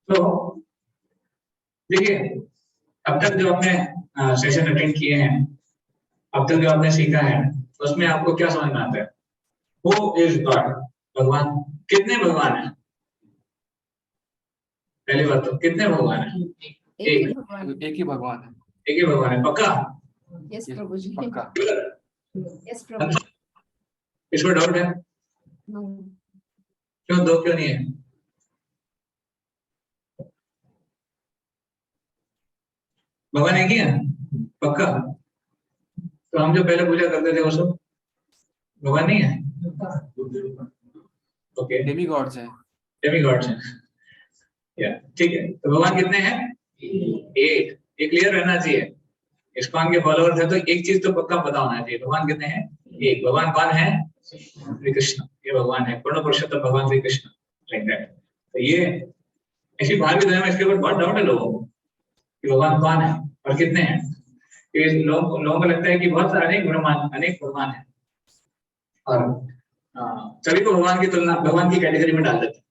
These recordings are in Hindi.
तो देखिए, अब तक जो आपने सेशन अटेंड किए हैं, अब तक जो आपने सीखा है, उसमें आपको क्या समझ में आता है? Who is God? भगवान। कितने भगवान हैं? पहली बात तो कितने भगवान हैं? एक ही भगवान है। एक ही भगवान है, पक्का? यस प्रभु जी, पक्का। यस प्रभु जी। इसमें डाउट है? क्यों? दो क्यों नहीं है? भगवान एक ही है, पक्का? तो हम जो पहले पूजा करते थे वो सब भगवान नहीं है? ओके, डेमीगॉड्स हैं। डेमीगॉड्स हैं, या ठीक है। तो भगवान कितने हैं? एक। ये क्लियर रहना चाहिए। इस्कॉन के फॉलोअर्स है तो एक चीज तो पक्का पता होना चाहिए, भगवान कितने हैं? एक। भगवान कौन है? श्री कृष्ण, ये भगवान है, पूर्ण पुरुषोत्तम भगवान श्री कृष्ण, लाइक दैट। तो ये ऐसी बाहर की दुनिया में इसके ऊपर बहुत डाउट है लोगों को कि भगवान कौन है और कितने हैं। लोगों को लगता है कि बहुत सारे अनेक भगवान है, और सभी को भगवान की तुलना भगवान की कैटेगरी में डाल देते हैं।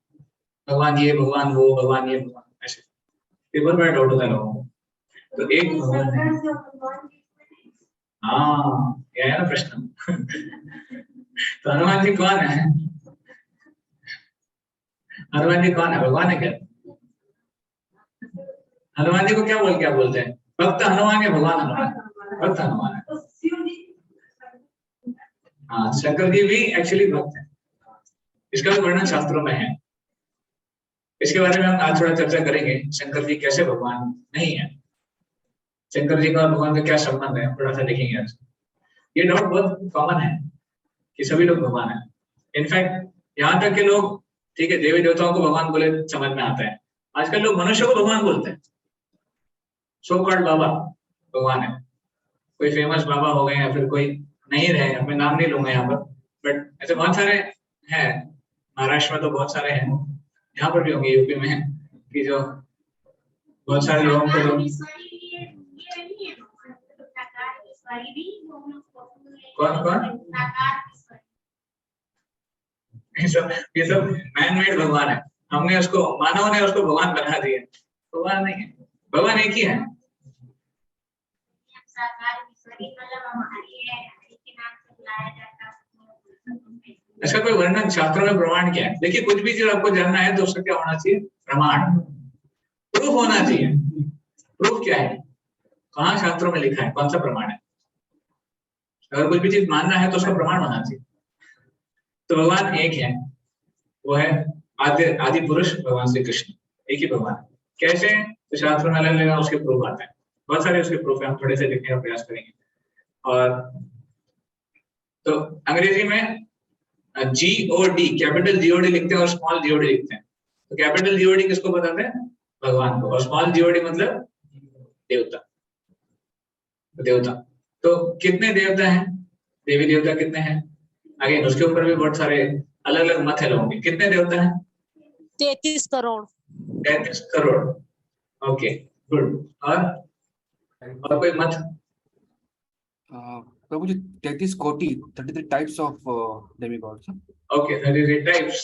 भगवान ये, भगवान वो, भगवान ये, भगवान ऐसे। ये बहुत बड़ा डाउट होता है लोगों को। तो एक भगवान है। हाँ, यह है ना प्रश्न। तो हनुमान जी कौन है? हनुमान जी कौन है? भगवान है क्या? हनुमान जी को क्या बोलते हैं? भक्त हनुमान या भगवान हनुमान? भक्त हनुमान है। हाँ, शंकर जी भी एक्चुअली भक्त है। इसका भी वर्णन शास्त्रों में है। इसके बारे में हम आज थोड़ा चर्चा करेंगे, शंकर जी कैसे भगवान नहीं है, शंकर जी का और भगवान का क्या संबंध है, थोड़ा सा देखेंगे आज। ये डाउट बहुत कॉमन है कि सभी लोग भगवान है। इनफैक्ट यहाँ तक के लोग, ठीक है, देवी देवताओं को भगवान बोले समझ में आता है, आजकल लोग मनुष्य को भगवान बोलते हैं। सो कॉल्ड बाबा भगवान है। कोई फेमस बाबा हो गए या फिर कोई नहीं रहे, मैं नाम नहीं लूंगा यहाँ पर, बट ऐसे बहुत सारे हैं। महाराष्ट्र में तो बहुत सारे हैं, यहाँ पर भी होंगे, यूपी में, कि जो बहुत सारे लोगों को कौन ये सब मैन मेड भगवान है। हमने उसको, मानव ने उसको भगवान बना दिया। भगवान नहीं है, भगवान एक ही है। इसका कोई वर्णन शास्त्रों में प्रमाण क्या है? देखिए, कुछ भी चीज आपको जानना है तो उसका क्या होना चाहिए? प्रमाण, प्रूफ होना चाहिए। प्रूफ क्या है? कहाँ शास्त्रों में लिखा है? कौन सा प्रमाण है? अगर कुछ भी चीज मानना है तो उसका प्रमाण होना चाहिए। तो भगवान एक है, वो है आदि पुरुष भगवान श्री कृष्ण, एक ही भगवान। कैसे? तो शास्त्रों में अलग अलग उसके प्रूफ आते हैं, बहुत सारे उसके प्रूफ है, हम थोड़े से देखने का प्रयास करेंगे। और तो अंग्रेजी में GOD, कैपिटल GOD लिखते हैं और स्मॉल GOD लिखते हैं। तो कैपिटल GOD किसको बताते हैं? भगवान को। और स्मॉल GOD मतलब देवता, देवता। तो कितने देवता हैं? देवी देवता कितने हैं? आगे उसके ऊपर भी बहुत सारे अलग अलग मत है लोगों के। कितने देवता हैं? 33 करोड़। 33 करोड़। Okay, good. और कोई मत? प्रभु जी 33 कोटि, 33 types of demigods. Okay, 33 types.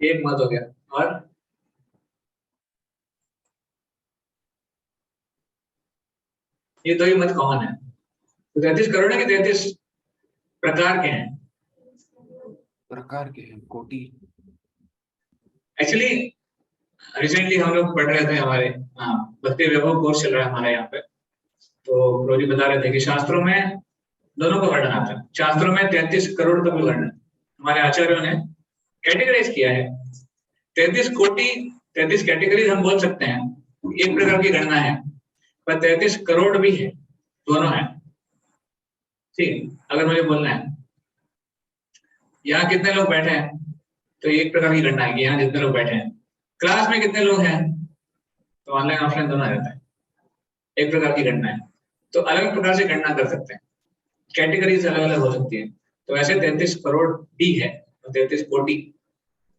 एक मत हो गया। और ये दो ही मत कॉमन है। तो 33 करोड़ है कि 33 प्रकार के हैं? प्रकार के हैं, कोटि। एक्चुअली रिसेंटली हम लोग पढ़ रहे थे, हमारे भक्ति वैभव कोर्स चल रहा है हमारे यहाँ पे। तो प्रोजी बता रहे थे कि शास्त्रों में दोनों का वर्णन आता है। शास्त्रों में 33 करोड़ का भी वर्णन हमारे आचार्यों ने कैटेगराइज किया है। 33 कोटि, 33 कैटेगरीज हम बोल सकते हैं, एक प्रकार की गणना है, पर 33 करोड़ भी है, दोनों है। ठीक, अगर मुझे बोलना है यहाँ कितने लोग बैठे हैं, तो एक प्रकार की गणना है कि यहाँ जितने लोग बैठे हैं। क्लास में कितने लोग हैं, तो ऑनलाइन ऑफलाइन दोनों रहता है, एक प्रकार की गणना है। तो अलग प्रकार से गणना कर सकते हैं, कैटेगरीज अलग अलग हो सकती है। तो ऐसे 33 करोड़ भी है और 33 कोटि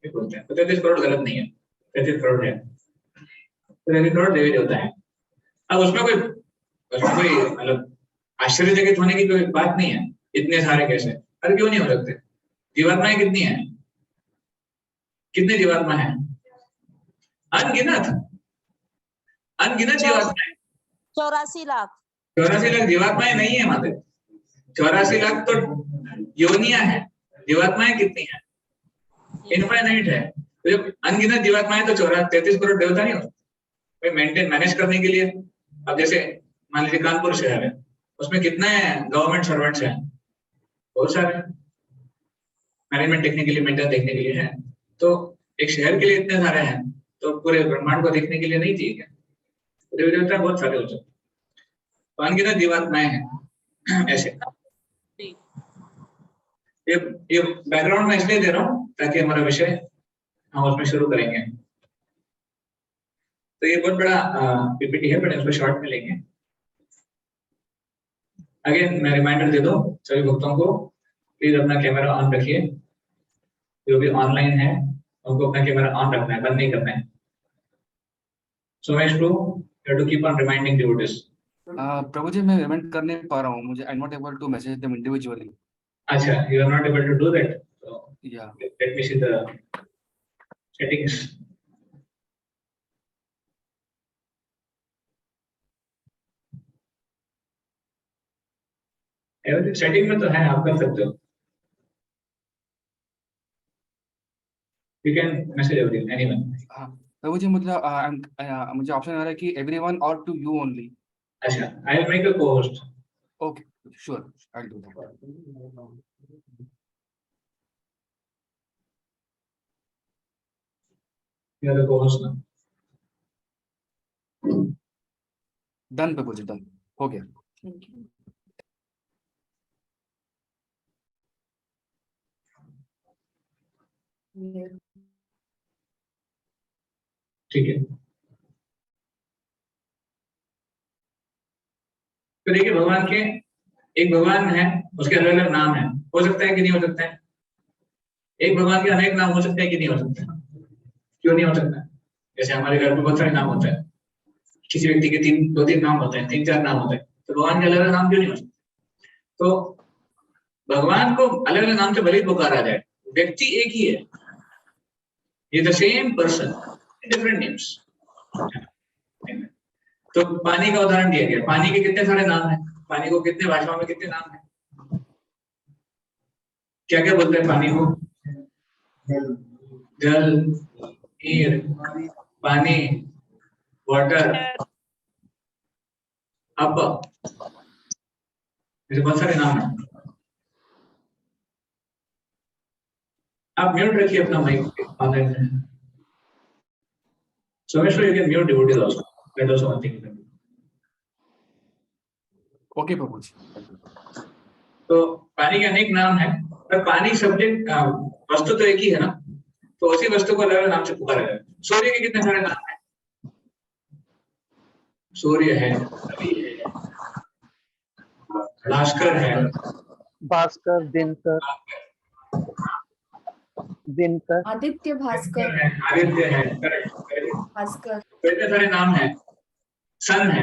भी बोलते हैं। तो 33 करोड़ गलत नहीं है, 33 करोड़ है। तो 33 करोड़ देवी देवता है। अब उसमें कोई मतलब आश्चर्यचकित होने की कोई बात नहीं है, इतने सारे कैसे? अरे क्यों नहीं हो सकते? जीवात्माएं कितनी है? कितने जीवात्मा है? अनगिनत अनगिनत जीवात्माएं। 84 लाख। 84 लाख जीवात्माएं नहीं है माते, 84 लाख तो योनियां हैं। जीवात्माएं कितनी है? इनफाइनाइट है। तो जब अनगिनत जीवात्माएं तो 33 करोड़ देवता नहीं होते मेंटेन मैनेज करने के लिए। अब जैसे मान लीजिए कानपुर शहर है, उसमें कितने गवर्नमेंट सर्वेंट्स हैं? बहुत सारे। मैनेजमेंट टेक्निकली मेंटेन देखने के लिए है, तो एक शहर के लिए इतने सारे हैं, तो पूरे ब्रह्मांड को देखने के लिए नहीं चाहिए क्या? देवी देवता बहुत सारे हो सकते, तो अनगिनत जीवात्माएं हैं ऐसे। ये बैकग्राउंड में इसलिए दे रहा हूँ ताकि हमारा विषय हम उसमें शुरू करेंगे। तो ये बहुत बड़ा पीपीटी है, बट इसको शॉर्ट में लेंगे। अगेन मैं रिमाइंडर दे दूं सभी भक्तों को, प्लीज अपना कैमरा ऑन रखिए। जो भी ऑनलाइन है उनको अपना कैमरा ऑन रखना है, बंद नहीं करना है। सोमेश to you to keep on reminding devotees. प्रभु जी मैं रिमाइंड कर नहीं पा रहा हूँ, मुझे I am not able to message them individually. अच्छा, you are not able to do that. So Yeah. let me see the settings. Everything setting में तो है, आप कर सकते हो। You can message everyone, anyone. हाँ प्रभु जी मुझे मुझे ऑप्शन आ रहा है कि एवरीवन और टू यू ओनली। अच्छा, I will make a co-host. Okay sure, I will do that. You are the co-host now. Done Prabhu ji, done हो गया। ठीक है। तो देखिए भगवान के, एक भगवान है, उसके अलग अलग नाम है। हो सकता है कि नहीं हो सकता है? एक भगवान के अनेक नाम हो सकते हैं कि नहीं हो सकते हैं? क्यों नहीं हो सकता है? जैसे हमारे घर में बहुत सारे नाम होते हैं, किसी व्यक्ति के 2-3 नाम होते हैं, 3-4 नाम होते हैं, तो भगवान के अलग अलग नाम क्यों नहीं हो सकते? तो भगवान को अलग अलग नाम से भले ही पुकारा जाए, व्यक्ति एक ही है। ये the same person, different names. तो पानी का उदाहरण दिया गया, पानी के कितने सारे नाम हैं, पानी को कितने भाषाओं में कितने नाम हैं? क्या क्या बोलते हैं पानी को? जल, नीर, पानी, वाटर, अप, ऐसे बहुत सारे नाम हैं। आप म्यूट रखिए अपना माइक ऑनलाइन में। Someshwar, you can mute devotees also. That also one thing you can do. Okay प्रभु जी। तो पानी के अनेक नाम हैं, पर पानी सब्जेक्ट वस्तु तो एक ही है ना, तो उसी वस्तु को अलग अलग नाम से पुकारा जाए। सूर्य के कितने सारे नाम हैं? सूर्य है, रवि है, भास्कर है, भास्कर, दिनकर, आदित्य भास्कर है, आदित्य है, करेक्ट, भास्कर। तो इतने सारे नाम हैं। सन है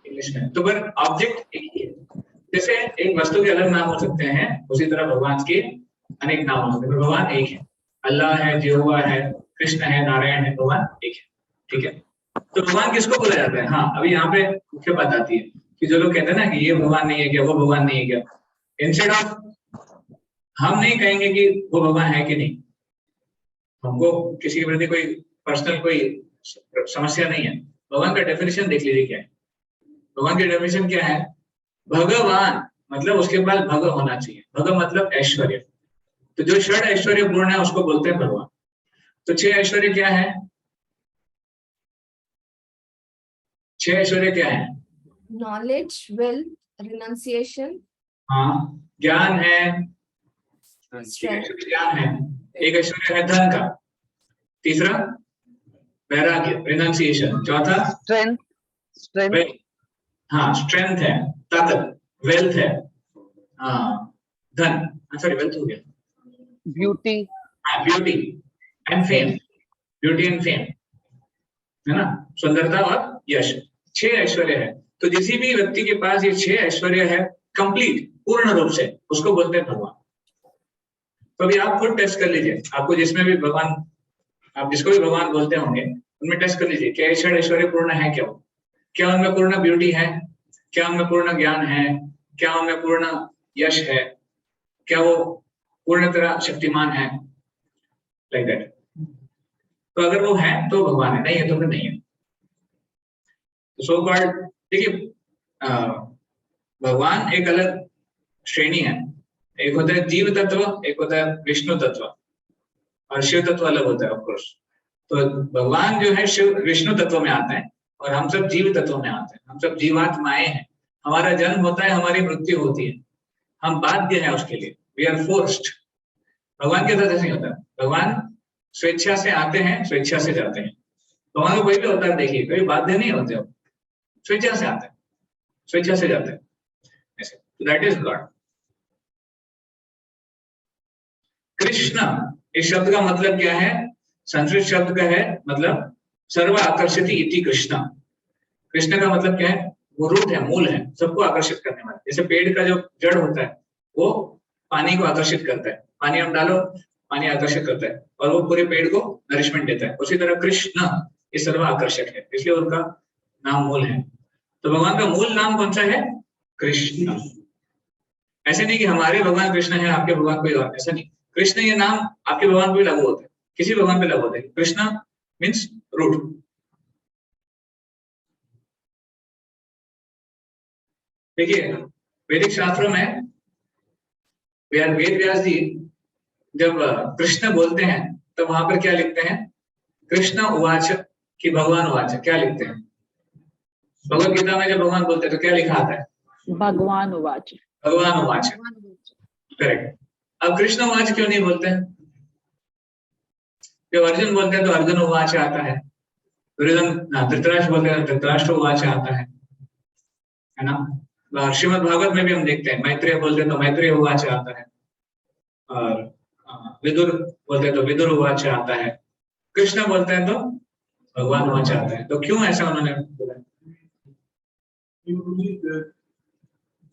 इंग्लिश में, तो पर ऑब्जेक्ट एक ही है। जैसे एक वस्तु के अलग नाम हो सकते हैं, उसी तरह भगवान के अनेक नाम हो सकते हैं, भगवान एक है। अल्लाह है, यहोवा है, कृष्ण है, नारायण है, भगवान एक है। ठीक है, तो भगवान किसको बोला जाता है? हाँ, अभी यहाँ पे मुख्य बात आती है कि जो लोग कहते हैं ना कि ये भगवान नहीं है क्या, वो भगवान नहीं है क्या, इंस्टेड ऑफ हम नहीं कहेंगे कि वो भगवान है कि नहीं, हमको किसी के प्रति कोई पर्सनल कोई समस्या नहीं है। भगवान का डेफिनेशन देख लीजिए क्या है। भगवान की डेफिनेशन क्या है? भगवान मतलब उसके पास भग होना चाहिए। भग मतलब ऐश्वर्य, तो जो षड ऐश्वर्य पूर्ण है उसको बोलते हैं भगवान। तो 6 ऐश्वर्य क्या है? 6 ऐश्वर्य क्या है? नॉलेज, वेल्थ, रिनंसिएशन, हाँ, ज्ञान है, स्ट्रेंथ। ज्ञान है। एक ऐश्वर्य है धन का, तीसरा वैराग्य, रिनंसिएशन, चौथा स्ट्रेंथ, हाँ स्ट्रेंथ है, ताकत, वेल्थ है, हाँ धन, सॉरी वेल्थ हो गया, ब्यूटी, हाँ beauty and fame, beauty and fame है ना, सुंदरता और यश। 6 ऐश्वर्य है। तो किसी भी व्यक्ति के पास ये 6 ऐश्वर्य है कंप्लीट, पूर्ण रूप से, उसको बोलते हैं भगवान। तो अभी आप खुद टेस्ट कर लीजिए, आपको जिसमें भी भगवान आप जिसको भी भगवान बोलते होंगे उनमें टेस्ट कर लीजिए क्या ईश्वर ऐश्वर्य पूर्ण है, क्या वो, क्या उनमें पूर्ण ब्यूटी है, क्या उनमें पूर्ण ज्ञान है, क्या उनमें पूर्ण यश है, क्या वो पूर्ण तरह शक्तिमान है, लाइक दैट। तो अगर वो है तो भगवान है, नहीं है तो फिर नहीं है। तो सो कॉल्ड, देखिए भगवान एक अलग श्रेणी है। एक होता है जीव तत्व, एक होता है विष्णु तत्व, और शिव तत्व अलग होता है ऑफ कोर्स। तो भगवान जो है शिव विष्णु तत्व में आते हैं और हम सब जीव तत्व में आते हैं। हम सब जीवात्माएं हैं, हमारा जन्म होता है, हमारी मृत्यु होती है, हम बाध्य हैं उसके लिए, वी आर फोर्स्ड। भगवान के साथ ऐसे नहीं होता। भगवान स्वेच्छा से आते हैं, स्वेच्छा से जाते हैं। भगवान को कोई भी अवतार देखिए, कभी बाध्य नहीं होते हो, स्वेच्छा से आते हैं, स्वेच्छा से जाते हैं, ऐसे। That is God. कृष्ण इस शब्द का मतलब क्या है? संस्कृत शब्द का है मतलब सर्व आकर्षिति इति कृष्ण। कृष्ण का मतलब क्या है? वो रूट है, मूल है, सबको आकर्षित करने वाला। जैसे पेड़ का जो जड़ होता है वो पानी को आकर्षित करता है, पानी हम डालो पानी आकर्षित करता है और वो पूरे पेड़ को नरिशमेंट देता है। उसी तरह कृष्ण इस सर्व आकर्षक है, इसलिए उनका नाम मूल है। तो भगवान का मूल नाम कौन सा है? कृष्ण। ऐसे नहीं कि हमारे भगवान कृष्ण है, आपके भगवान कोई और, ऐसा नहीं। कृष्ण ये नाम आपके भगवान को भी लागू होता है, किसी भगवान पे लागू होता है। Krishna means root. देखिए वैदिक शास्त्रों में वेद व्यास जी जब कृष्ण बोलते हैं तो वहां पर क्या लिखते हैं? कृष्ण उवाच कि भगवान उवाच, क्या लिखते हैं? भगवत गीता में जब भगवान बोलते हैं तो क्या लिखा आता है? भगवान उवाच। भगवान उवाच, करेक्ट। अब कृष्ण उवाच क्यों नहीं बोलते हैं? जब अर्जुन बोलते हैं तो अर्जुन उवाच आता है, धृतराष्ट्र बोलते हैं तो धृतराष्ट्र उवाच आता है ना। श्रीमद् भागवत में भी हम देखते हैं, मैत्रेय बोलते हैं तो मैत्रेय उवाच आता है, और विदुर बोलते हैं तो विदुर उवाच आता है। कृष्ण बोलते हैं तो भगवान उवाच आता है। तो क्यों ऐसा उन्होंने बोला?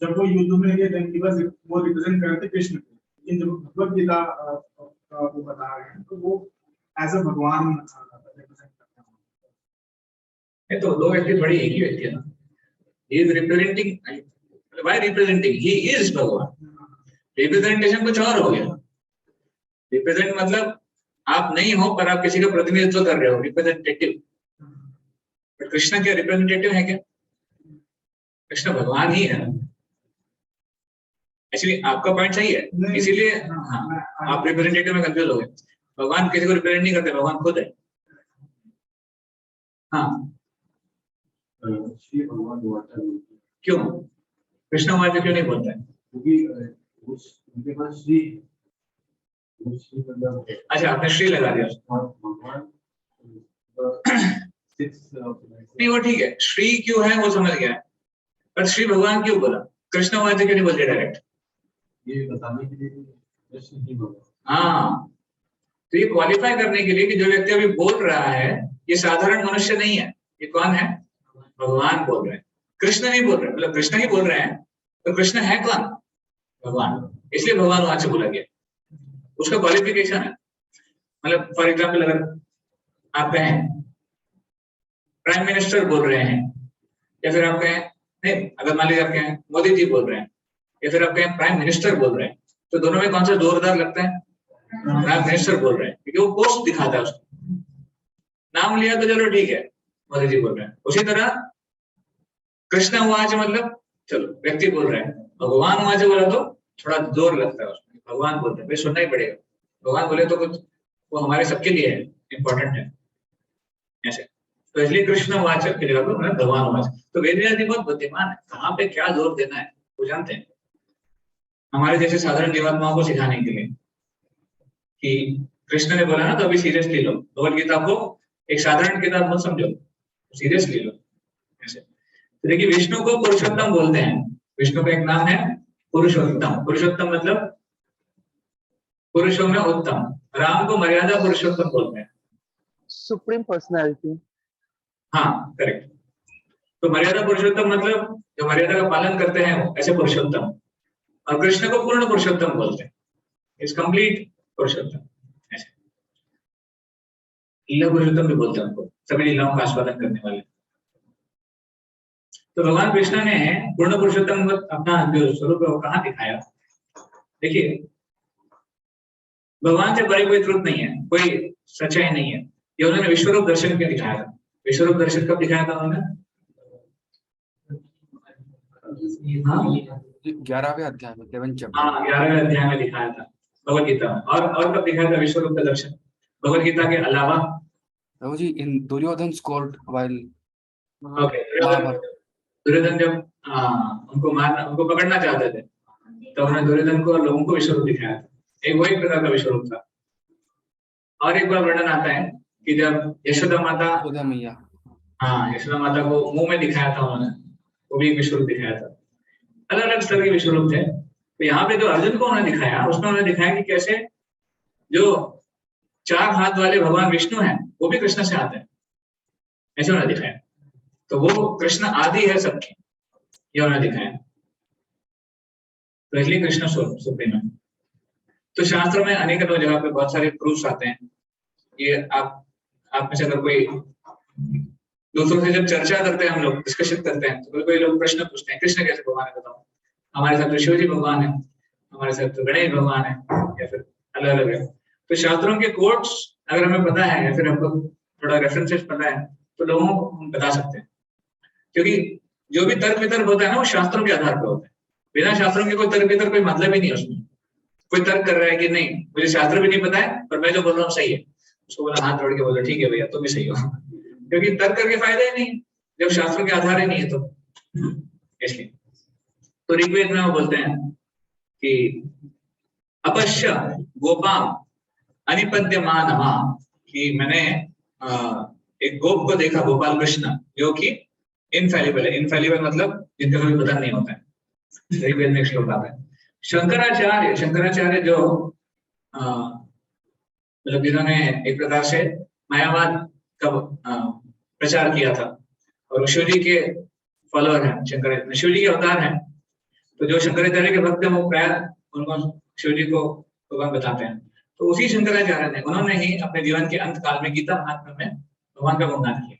जब वो युद्ध में गए थे बस वो रिप्रेजेंट करते कृष्ण को, लेकिन जब भगवत गीता वो बता रहे हैं तो वो एज अ भगवान रिप्रेजेंट करते हैं। ये तो दो व्यक्ति बड़ी एक ही व्यक्ति है ना। He is representing, why representing? He is भगवान। रिप्रेजेंटेशन कुछ और हो गया। रिप्रेजेंट मतलब आप नहीं हो पर आप किसी का प्रतिनिधित्व कर रहे हो, रिप्रेजेंटेटिव। कृष्ण क्या रिप्रेजेंटेटिव है क्या? कृष्ण भगवान ही है। एक्चुअली आपका पॉइंट सही है, इसीलिए हाँ, आप रिप्रेजेंटेटिव में कंफ्यूज हो गए। भगवान किसी को रिप्रेजेंट नहीं करते, भगवान खुद है। हाँ क्यों कृष्ण उवाच क्यों नहीं बोलता है? उनके पास श्री अच्छा आपने श्री लगा दिया। नहीं वो ठीक है, श्री क्यों है वो समझ गया है, पर श्री भगवान क्यों बोला? कृष्ण उवाच क्यों नहीं बोलते डायरेक्ट? ये बताने के लिए कृष्ण ही बोला। हाँ, तो ये क्वालिफाई करने के लिए कि जो व्यक्ति अभी बोल रहा है ये साधारण मनुष्य नहीं है। ये कौन है? भगवान बोल रहे हैं, कृष्ण नहीं बोल रहे। मतलब कृष्ण ही बोल रहे हैं तो कृष्ण है कौन? भगवान। इसलिए भगवान वहां से बोला गया, उसका क्वालिफिकेशन है। मतलब फॉर एग्जाम्पल अगर आप कहें प्राइम मिनिस्टर बोल रहे हैं, या फिर आप कहें नहीं, अगर मान लीजिए आप कहें मोदी जी बोल रहे हैं, या फिर आप कहें प्राइम मिनिस्टर बोल रहे हैं, तो दोनों में कौन सा जोरदार लगता है? प्राइम मिनिस्टर बोल रहे हैं, क्योंकि वो पोस्ट दिखाता है उसको। नाम लिया तो चलो ठीक है, मोदी जी बोल रहे हैं। उसी तरह कृष्ण उवाच मतलब चलो व्यक्ति बोल रहे हैं, भगवान उवाच बोला तो थोड़ा जोर लगता है उसमें। भगवान बोलते हैं भाई सुनना ही पड़ेगा, भगवान बोले तो कुछ वो हमारे सबके लिए है, इम्पोर्टेंट है ऐसे। तो इसलिए कृष्ण उवाच की जगह पर भगवान उवाच। तो वेद व्यास जी बहुत बुद्धिमान है, कहाँ पे क्या जोर देना है वो जानते हैं, हमारे जैसे साधारण जीवात्माओं को सिखाने के लिए। कि कृष्ण ने बोला ना तो अभी सीरियसली लो, भगवत गीता को एक साधारण किताब मत समझो, सीरियसली लो ऐसे। तो देखिए विष्णु को पुरुषोत्तम बोलते हैं। विष्णु का एक नाम है पुरुषोत्तम। पुरुषोत्तम मतलब पुरुषों में उत्तम। राम को मर्यादा पुरुषोत्तम बोलते हैं। Supreme personality. हाँ करेक्ट। तो मर्यादा पुरुषोत्तम मतलब जो मर्यादा का पालन करते हैं वो, ऐसे पुरुषोत्तम। और कृष्ण को पूर्ण पुरुषोत्तम बोलते हैं, इज कंप्लीट पुरुषोत्तम। लीला पुरुषोत्तम भी बोलते हैं उनको, सभी लीलाओं का आस्वादन करने वाले। तो भगवान कृष्ण ने पूर्ण पुरुषोत्तम को अपना जो स्वरूप है वो कहाँ दिखाया? देखिए, भगवान से बड़ी कोई त्रुटि नहीं है, कोई सच्चाई नहीं है। ये उन्होंने विश्वरूप दर्शन क्यों दिखाया था? विश्वरूप दर्शन कब दिखाया था उन्होंने? 11वें अध्याय में 11 चैप्टर। हाँ, 11वें अध्याय में दिखाया था भगवत गीता में। और कब दिखाया था विश्वरूप का दर्शन भगवत गीता के अलावा? प्रभु जी, इन Duryodhan court while okay, Duryodhan जब उनको पकड़ना चाहते थे तो उन्होंने दुर्योधन को और लोगों को विश्वरूप दिखाया था। एक वही प्रकार का विश्वरूप था। और एक बार वर्णन आता है कि जब यशोदा माता मैया, हाँ, यशोदा माता को मुंह में दिखाया था उन्होंने, वो भी एक विश्वरूप दिखाया था। अलग अलग स्तर के विश्वरूप थे। तो यहाँ पे जो अर्जुन को उन्होंने दिखाया, उसमें उन्होंने दिखाया कि कैसे जो 4 हाथ वाले भगवान विष्णु हैं वो भी कृष्ण से आते हैं, ऐसे उन्होंने दिखाया। तो वो कृष्ण आदि है सबके, ये उन्होंने दिखाया। तो इसलिए कृष्ण सुप्रीम है। तो शास्त्रों में अनेक जगह पे बहुत सारे प्रूफ्स आते हैं। ये आप में से अगर कोई दूसरों से जब चर्चा करते हैं, हम लोग डिस्कशन करते हैं, तो कोई लोग प्रश्न पूछते हैं कृष्ण कैसे भगवान है बताओ। हमारे साथ शिव जी भगवान है, हमारे साथ गणेश भगवान है, या फिर अलग अलग है। तो शास्त्रों के कोट्स अगर हमें पता है या फिर हमको थोड़ा रेफरेंसेस पता है तो लोगों को हम बता सकते हैं। क्योंकि जो भी तर्क वितर्क होता है ना, वो शास्त्रों के आधार पर होता है। बिना शास्त्रों के कोई तर्क वितर्क कोई मतलब ही नहीं है उसमें। कोई तर्क कर रहा है कि नहीं मुझे शास्त्र भी नहीं पता है पर मैं जो बोल रहा हूँ सही है, उसको बोला हाथ जोड़ के बोलो ठीक है भैया तुम भी सही हो, क्योंकि तर्क करके फायदा ही नहीं जब शास्त्रों के आधार ही नहीं है तो। इसलिए तो ऋग्वेद में वो बोलते हैं कि अपश्य गोपाम अनिपद्यमानमा, कि मैंने एक गोप को देखा, गोपाल कृष्ण, जो कि इनफैलिबल है। इनफैलिबल मतलब जिनका कभी पता नहीं होता है। ऋग्वेद में एक श्लोक आता है। शंकराचार्य जो मतलब जिन्होंने एक प्रकार से मायावाद का प्रचार किया था, और शिव जी के फॉलोअर हैं, शंकराचार्य शिव जी के अवतार हैं। तो जो शंकराचार्य के भक्त हैं वो प्राय उनको शिव जी को भगवान बताते हैं। तो उसी शंकराचार्य ने, उन्होंने ही अपने जीवन के अंत काल में गीता महात्म्य में भगवान का गुणगान किया,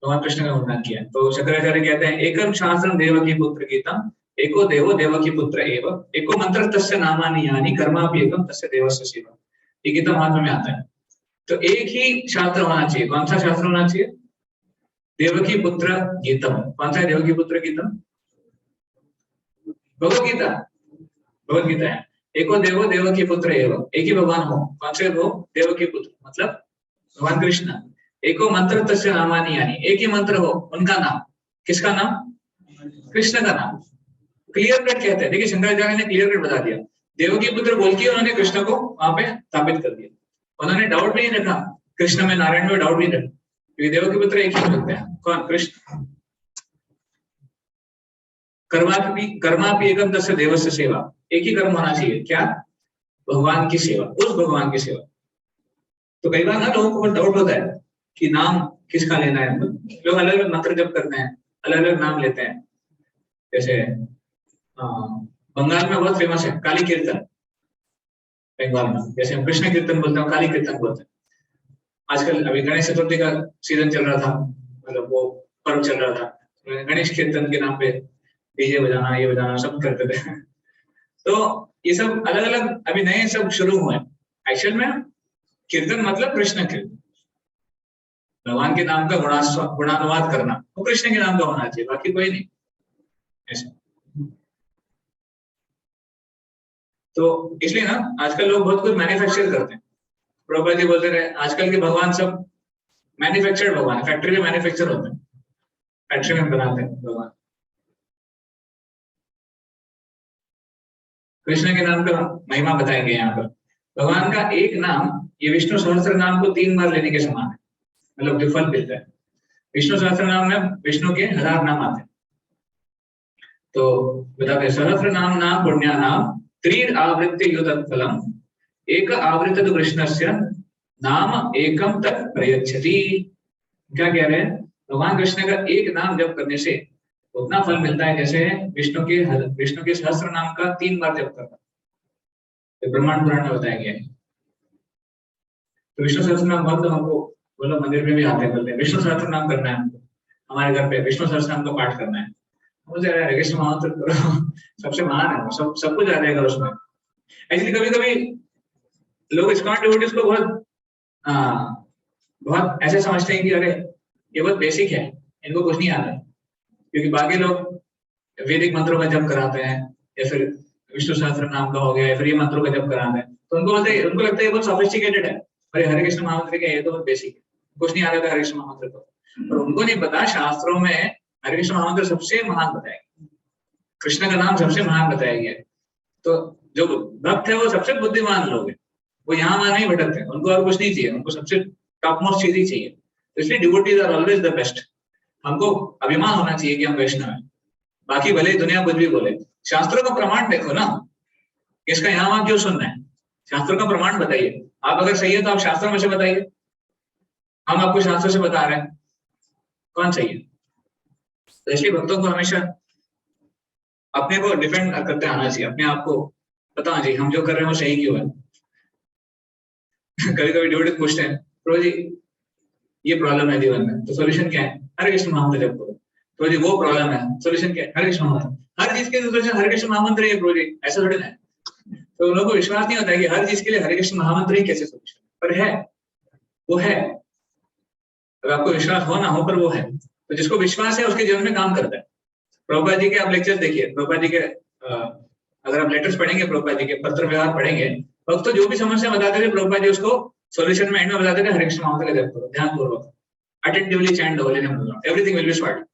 भगवान कृष्ण का गुणगान किया। तो शंकराचार्य कहते हैं एकम शास्त्रम देवकी पुत्र गीतम एको देवो देवकी पुत्र एव एको मंत्र तस्य नामानि यानि कर्मापि एकम तस्य देवस्य सेवा। ये गीता महात्म्य में आता है। तो एक ही शास्त्र होना चाहिए। कौन सा शास्त्र होना चाहिए? देवकी पुत्र गीतम। कौन सा है देवकी पुत्र गीतम? भगवत गीता, भगवत गीता है। एको देवो देवकी पुत्र एव, एक ही भगवान हो। कौन से वो? देवकी पुत्र मतलब भगवान कृष्ण। एको मंत्र तस्य नामानि यानि, एक ही मंत्र हो, उनका नाम। किसका नाम? कृष्ण का नाम। क्लियर कट कहते हैं। देखिए शंकराचार्य ने क्लियर कट बता दिया। देवकी पुत्र बोल के उन्होंने कृष्ण को वहां पे स्थापित कर दिया। उन्होंने डाउट भी नहीं रखा कृष्ण में, नारायण में डाउट नहीं रखा, क्योंकि देवकी पुत्र एक ही होते हैं। कौन? कृष्ण। कर्मापि एकम तस्य देवस्य सेवा, एक ही कर्म होना चाहिए। क्या? भगवान की सेवा, उस भगवान की सेवा। तो कई बार ना लोगों को डाउट होता है कि नाम किसका लेना है। लोग अलग अलग मंत्र जप करते हैं, अलग अलग नाम लेते हैं। जैसे बंगाल में बहुत फेमस है काली कीर्तन। बंगाल में जैसे हम कृष्ण कीर्तन बोलते हैं, काली कीर्तन बोलते हैं। आजकल अभी गणेश चतुर्थी का सीजन चल रहा था, मतलब वो पर्व चल रहा था। गणेश कीर्तन के नाम पे डीजे बजाना, ये बजाना सब करते थे। तो ये सब अलग अलग अभी नए सब शुरू हुए। एक्चुअल में कीर्तन मतलब कृष्ण कीर्तन, भगवान के नाम का गुणानुवाद करना, वो कृष्ण के नाम का होना चाहिए, बाकी कोई नहीं ऐसा। तो इसलिए ना आजकल लोग बहुत कुछ मैन्युफैक्चर करते हैं। प्रभुपाद जी बोलते रहे आजकल के भगवान सब मैन्युफैक्चर्ड भगवान है, फैक्ट्री में मैन्युफैक्चर होते हैं, फैक्ट्री में बनाते हैं भगवान। कृष्ण के नाम का महिमा बताएंगे यहाँ पर। भगवान का एक नाम, ये विष्णु सहस्त्र नाम को 3 बार लेने के समान है, मतलब जो फल मिलता है। विष्णु सहस्त्र नाम में विष्णु के 1000 नाम आते हैं। तो बताते सहस्त्र नाम नाम पुण्या नाम त्रीर आवृत्ति युतत्फलम एक आवृत्त तो कृष्णस्य नाम एकम तक प्रयच्छति। क्या कह रहे हैं? भगवान कृष्ण का एक नाम जप करने से उतना फल मिलता है जैसे विष्णु के सहस्त्र नाम का 3 बार जप करना। ब्रह्मांड पुराण में बताया गया है। तो विष्णु सहस्त्र नाम बहुत लोग हमको, वो लोग मंदिर में भी आते हैं, बोलते हैं विष्णु सहस्त्र नाम करना है हमको, हमारे घर पे विष्णु सहस्त्र नाम का पाठ करना है। मुझे हरे कृष्ण महामंत्र करो, सबसे महान है, सब कुछ आ जाएगा उसमें। एक्चुअली कभी कभी लोग इस्कॉन डिवोटीज को बहुत ऐसे समझते हैं कि अरे ये बहुत बेसिक है, इनको कुछ नहीं आता, क्योंकि बाकी लोग वैदिक मंत्रों का जप कराते हैं, या फिर विष्णु सहस्त्र नाम का हो गया, या फिर ये मंत्रों का जप कराते हैं, तो उनको लगता है ये बहुत सोफिस्टिकेटेड है। अरे हरे कृष्ण महामंत्र का ये तो बहुत बेसिक है, कुछ नहीं आता था हरे कृष्ण महामंत्र को। पर उनको नहीं पता शास्त्रों में हरे कृष्ण महामंत्र सबसे महान बताया गया, कृष्ण का नाम सबसे महान बताया गया है। तो जो भक्त है वो सबसे बुद्धिमान लोग हैं, वो यहाँ वहां नहीं भटकते, उनको और कुछ नहीं चाहिए, उनको सबसे टॉप मोस्ट चीज ही चाहिए। तो इसलिए devotees are always the best. हमको अभिमान होना चाहिए कि हम वैष्णव हैं, बाकी भले दुनिया कुछ भी बोले। शास्त्रों का प्रमाण देखो ना, इसका यहाँ वहां क्यों सुनना है, शास्त्रों का प्रमाण बताइए। आप अगर सही है तो आप शास्त्रों में से बताइए, हम आपको शास्त्रों से बता रहे हैं कौन सही है। तो इसलिए भक्तों को हमेशा अपने को डिफेंड करते आना चाहिए, अपने आप को पता होना चाहिए हम जो कर रहे हैं वो सही क्यों है। कभी कभी डिवोटी पूछते हैं प्रभु जी ये प्रॉब्लम है जीवन में, तो सोल्यूशन क्या है, हरे कृष्ण महामंत्र जप करो। प्रभु जी वो प्रॉब्लम है, सोल्यूशन क्या है, हरे कृष्ण महामंत्र। हर चीज के सोल्यूशन हरे कृष्ण महामंत्र है प्रभु जी, ऐसा थोड़ी ना है। तो उन लोगों को विश्वास नहीं होता है कि हर चीज के लिए हरे कृष्ण महामंत्र ही कैसे सोल्यूशन, पर है, वो है। अगर आपको विश्वास हो ना हो, पर वो है। तो जिसको विश्वास है उसके जीवन में काम करता है। प्रभुपाद जी के आप लेक्चर देखिए, प्रभुपाद जी के अगर आप लेटर्स पढ़ेंगे, प्रभुपाद जी के पत्र व्यवहार पढ़ेंगे, वक्त तो जो भी समस्या बताते थे प्रभुपाद जी उसको सॉल्यूशन में एंड में बताते थे हरे कृष्ण महामंत्र का जप करो, ध्यानपूर्वक, attentively chant the holy name, everything will be solved.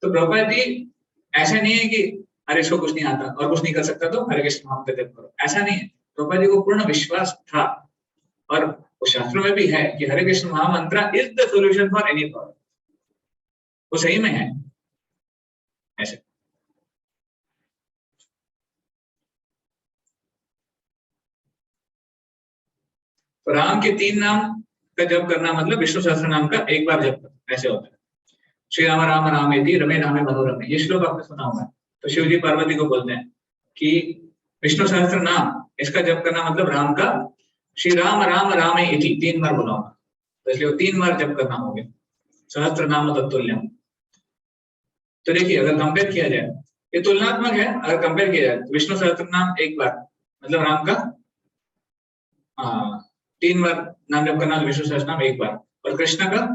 तो प्रभुपाद जी ऐसा नहीं है कि अरे इसको कुछ नहीं आता और कुछ नहीं कर सकता तो हरे कृष्ण महामंत्र जप करो, ऐसा नहीं है। प्रभुपाद जी को पूर्ण विश्वास था, और वो शास्त्रों में भी है कि हरे कृष्ण महामंत्र is the solution for any problem, वो सही में है ऐसे। तो राम के 3 नाम का जप करना मतलब विष्णु सहस्त्र नाम का एक बार जप करना, ऐसे होता है। श्री राम राम रामेति रमे रामे मनोरमे, ये श्लोक आपने सुना होगा। तो शिव जी पार्वती को बोलते हैं कि विष्णु सहस्त्र नाम इसका जप करना मतलब राम का श्री राम राम रामे इति 3 बार बोला होगा, तो इसलिए वो 3 बार जप करना होगा, सहस्त्र नाम तत्तुल्यम। तो देखिए अगर कंपेयर किया जाए, ये तुलनात्मक है, अगर कंपेयर किया जाए तो विष्णु सहस्त्र नाम एक बार मतलब राम का 3 बार नाम जप करना, विष्णु सहस्त्र नाम एक बार, और कृष्ण का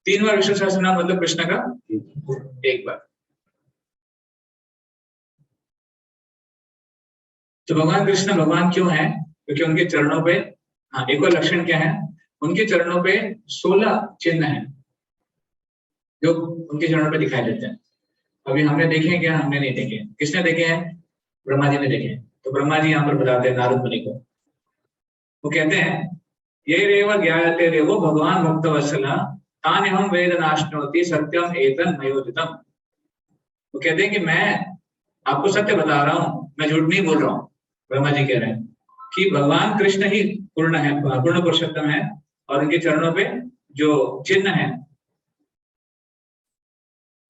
3 बार विष्णु सहस्त्र नाम मतलब कृष्ण का एक बार। तो भगवान कृष्ण भगवान क्यों है, क्योंकि उनके चरणों पे एक और लक्षण क्या है, उनके चरणों पे 16 चिन्ह हैं जो उनके चरणों पे दिखाई देते हैं। अभी हमने देखे हैं क्या, हमने नहीं देखे। किसने देखे हैं, ब्रह्मा जी ने देखे हैं। तो ब्रह्मा जी यहाँ पर बताते हैं नारद मुनि को, वो कहते हैं ये रेव ज्ञायते देवो भगवान भक्त वत्सला तान हम वेद नाश्नोति सत्यम एतन मयोदितम। वो कहते हैं कि मैं आपको सत्य बता रहा हूँ, मैं झूठ नहीं बोल रहा हूँ। ब्रह्मा जी कह रहे हैं कि भगवान कृष्ण ही पूर्ण है, पूर्ण पुरुषोत्तम है, और उनके चरणों पे जो चिन्ह है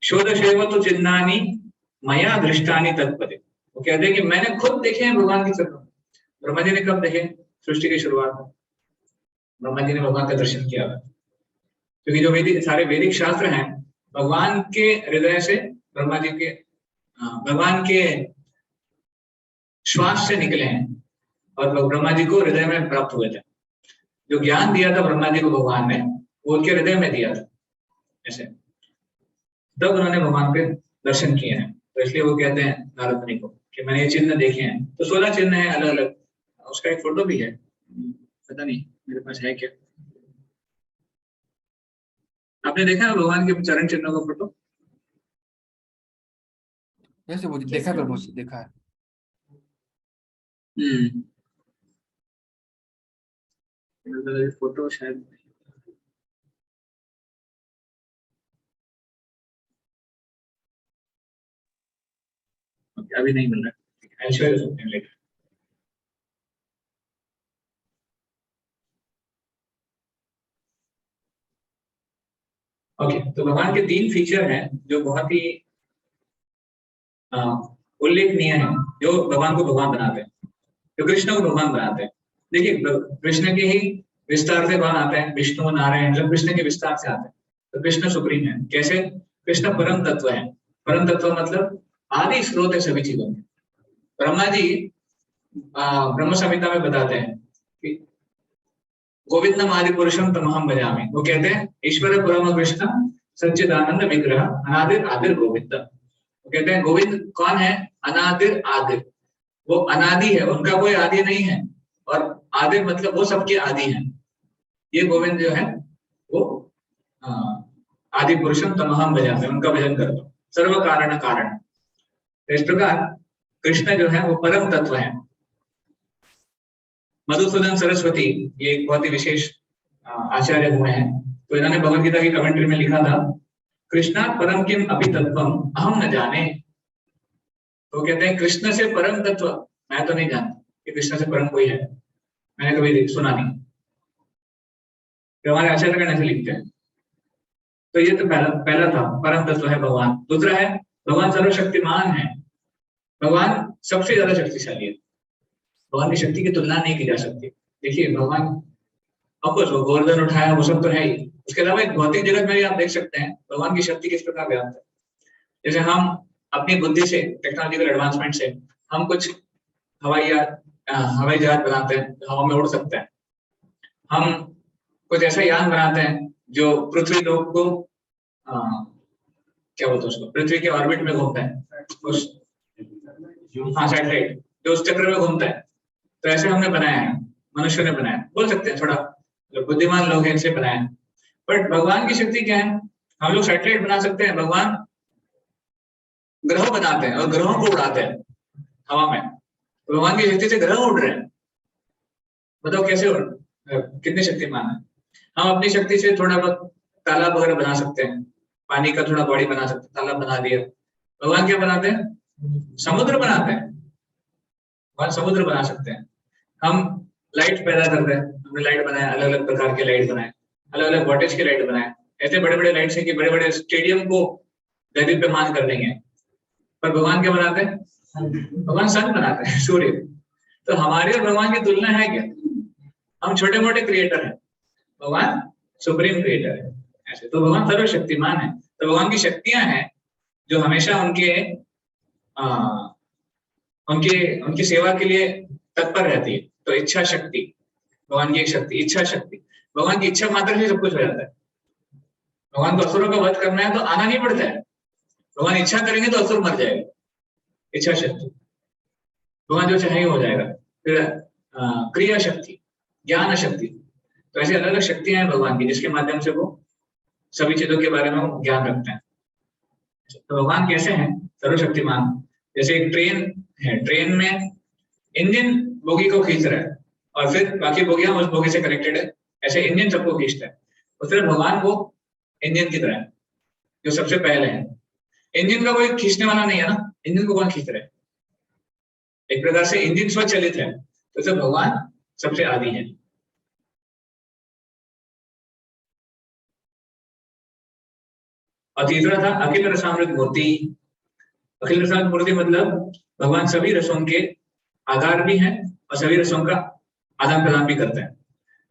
षोडशेव तो चिन्हानि मया दृष्टानि तत्पदे। वो कहते हैं कि मैंने खुद देखे हैं भगवान के चरणों। ब्रह्मा जी ने कब देखे, सृष्टि की शुरुआत में ब्रह्मा जी ने भगवान का दर्शन किया, क्योंकि जो वैदिक सारे वैदिक शास्त्र हैं भगवान के हृदय से, ब्रह्मा जी के भगवान के श्वास से निकले हैं, और ब्रह्मा जी को हृदय में प्राप्त हुए थे। जो ज्ञान दिया था ब्रह्मा जी को भगवान ने, वो उनके हृदय में दिया था ऐसे, तब उन्होंने भगवान के दर्शन किए हैं। तो इसलिए वो कहते हैं नारद मुनि को कि मैंने ये चिन्ह देखे हैं। तो 16 चिन्ह है अलग अलग, उसका एक फोटो भी है, पता नहीं मेरे पास है क्या। आपने देखा है भगवान के चरण चिन्हों का फोटो? जैसे वो देखा है, प्रभु देखा है। फोटो शायद अभी नहीं मिल रहा, ऐश्वर्य सकते हैं लेकर। ओके, तो भगवान के 3 फीचर हैं जो बहुत ही उल्लेखनीय है, जो भगवान को भगवान बनाते हैं, जो कृष्ण को भगवान बनाते हैं। देखिए कृष्ण के ही विस्तार से कौन आते हैं, विष्णु नारायण जब कृष्ण के विस्तार से आते हैं तो कृष्ण सुप्रीम है। कैसे? कृष्ण परम तत्व है। परम तत्व मतलब आदि स्रोत है सभी चीजों के। ब्रह्मा जी ब्रह्म संहिता में बताते हैं कि गोविंदम आदि पुरुषम तमहम भजामि। वो कहते हैं ईश्वर परम कृष्ण सच्चिदानंद विग्रह अनादिर आदिर गोविंद। वो कहते हैं गोविंद कौन है? अनादिर आदिर, वो अनादि है, उनका कोई आदि नहीं है। और आदिर मतलब वो सबके आदि हैं। ये गोविंद जो है वो आदि पुरुषम तमहम भजामि, उनका भजन करता हूँ, सर्व कारण कारण। तो इस प्रकार कृष्ण जो है वो परम तत्व है। मधुसूदन सरस्वती ये एक बहुत ही विशेष आचार्य हुए हैं, तो इन्होंने भगवत गीता की कमेंट्री में लिखा था कृष्णा परम किम अभी तत्वम अहम न जाने। तो कहते हैं कृष्ण से परम तत्व मैं तो नहीं जानता कि कृष्ण से परम कोई है, मैंने कभी सुना नहीं। तो हमारे आचार्य का ऐसे लिखते हैं। तो ये तो पहला था, परम तत्व है भगवान। दूसरा है भगवान सर्वशक्तिमान है। भगवान सबसे ज्यादा शक्तिशाली है। भगवान की शक्ति की तुलना नहीं की जा सकती। देखिए भगवान ऑफकोर्स वो गोवर्धन उठाया वो सब तो है ही, उसके अलावा एक भौतिक जगत में भी आप देख सकते हैं भगवान की शक्ति किस प्रकार व्याप्त है। जैसे हम अपनी बुद्धि से, टेक्नोलॉजिकल एडवांसमेंट से हम कुछ हवाई जहाज बनाते हैं जो हवा में उड़ सकता है। हम कुछ ऐसा यान बनाते हैं जो पृथ्वी लोक को क्या बोलते हैं उसको, पृथ्वी के ऑर्बिट में घूमता है, उस सैटेलाइट जो उस चक्र में घूमता है। तो ऐसे हमने बनाया है, मनुष्य ने बनाया, बोल सकते हैं थोड़ा जो बुद्धिमान लोग हैं इनसे बनाया। बट भगवान की शक्ति क्या है? हम लोग सैटेलाइट बना सकते हैं, भगवान ग्रह बनाते हैं और ग्रहों को उड़ाते हैं हवा में। तो भगवान की शक्ति से ग्रह उड़ रहे हैं, बताओ कैसे उड़, कितने शक्तिमान है। हम अपनी शक्ति से थोड़ा बहुत तालाब वगैरह बना सकते हैं, पानी का थोड़ा बॉडी बना सकते हैं, तालाब बना दिया। भगवान क्या बनाते हैं? समुद्र बनाते हैं। भगवान समुद्र बना सकते हैं। हम लाइट पैदा करते हैं, हमने लाइट बनाया, अलग अलग प्रकार के लाइट बनाए, अलग अलग वोल्टेज के लाइट बनाए, ऐसे बड़े बड़े लाइट्स हैं कि बड़े बड़े स्टेडियम को दैदीप्यमान कर देंगे। पर भगवान क्या बनाते हैं? भगवान सन बनाते हैं, सूर्य। तो हमारे और भगवान की तुलना है क्या? हम छोटे मोटे क्रिएटर हैं, भगवान सुप्रीम क्रिएटर है। ऐसे तो भगवान सर्वशक्तिमान है। तो भगवान की शक्तियां हैं जो हमेशा उनकी सेवा के लिए तत्पर रहती है। तो इच्छा शक्ति, भगवान की एक शक्ति इच्छा शक्ति। भगवान की इच्छा मात्र से सब कुछ हो जाता है। भगवान को असुरों का वध करना है तो आना नहीं पड़ता है, भगवान इच्छा करेंगे तो असुर मर जाएगा। इच्छा शक्ति, भगवान जो चाहे हो जाएगा। फिर क्रिया शक्ति, ज्ञान शक्ति। तो ऐसे अलग अलग शक्तियां हैं भगवान की जिसके माध्यम से वो सभी चीजों के बारे में वो ज्ञान रखते हैं। तो भगवान कैसे हैं? सर्वशक्तिमान। जैसे एक ट्रेन है, ट्रेन में इंजन बोगी को खींच रहा है और फिर बाकी बोगियां उस बोगी से कनेक्टेड है, ऐसे इंजन सबको खींचता है। और फिर भगवान वो इंजन की तरह है जो सबसे पहले है। इंजन का कोई खींचने वाला नहीं है ना, इंजन को कौन खींच रहा है? एक प्रकार से इंजन स्वचालित है, तो फिर भगवान सबसे आदि है। और तीसरा था अखिल रसामृत मूर्ति। अखिल रसामृत मूर्ति मतलब भगवान सभी रसों के आधार भी हैं और सभी रसों का आदान प्रदान भी करते हैं।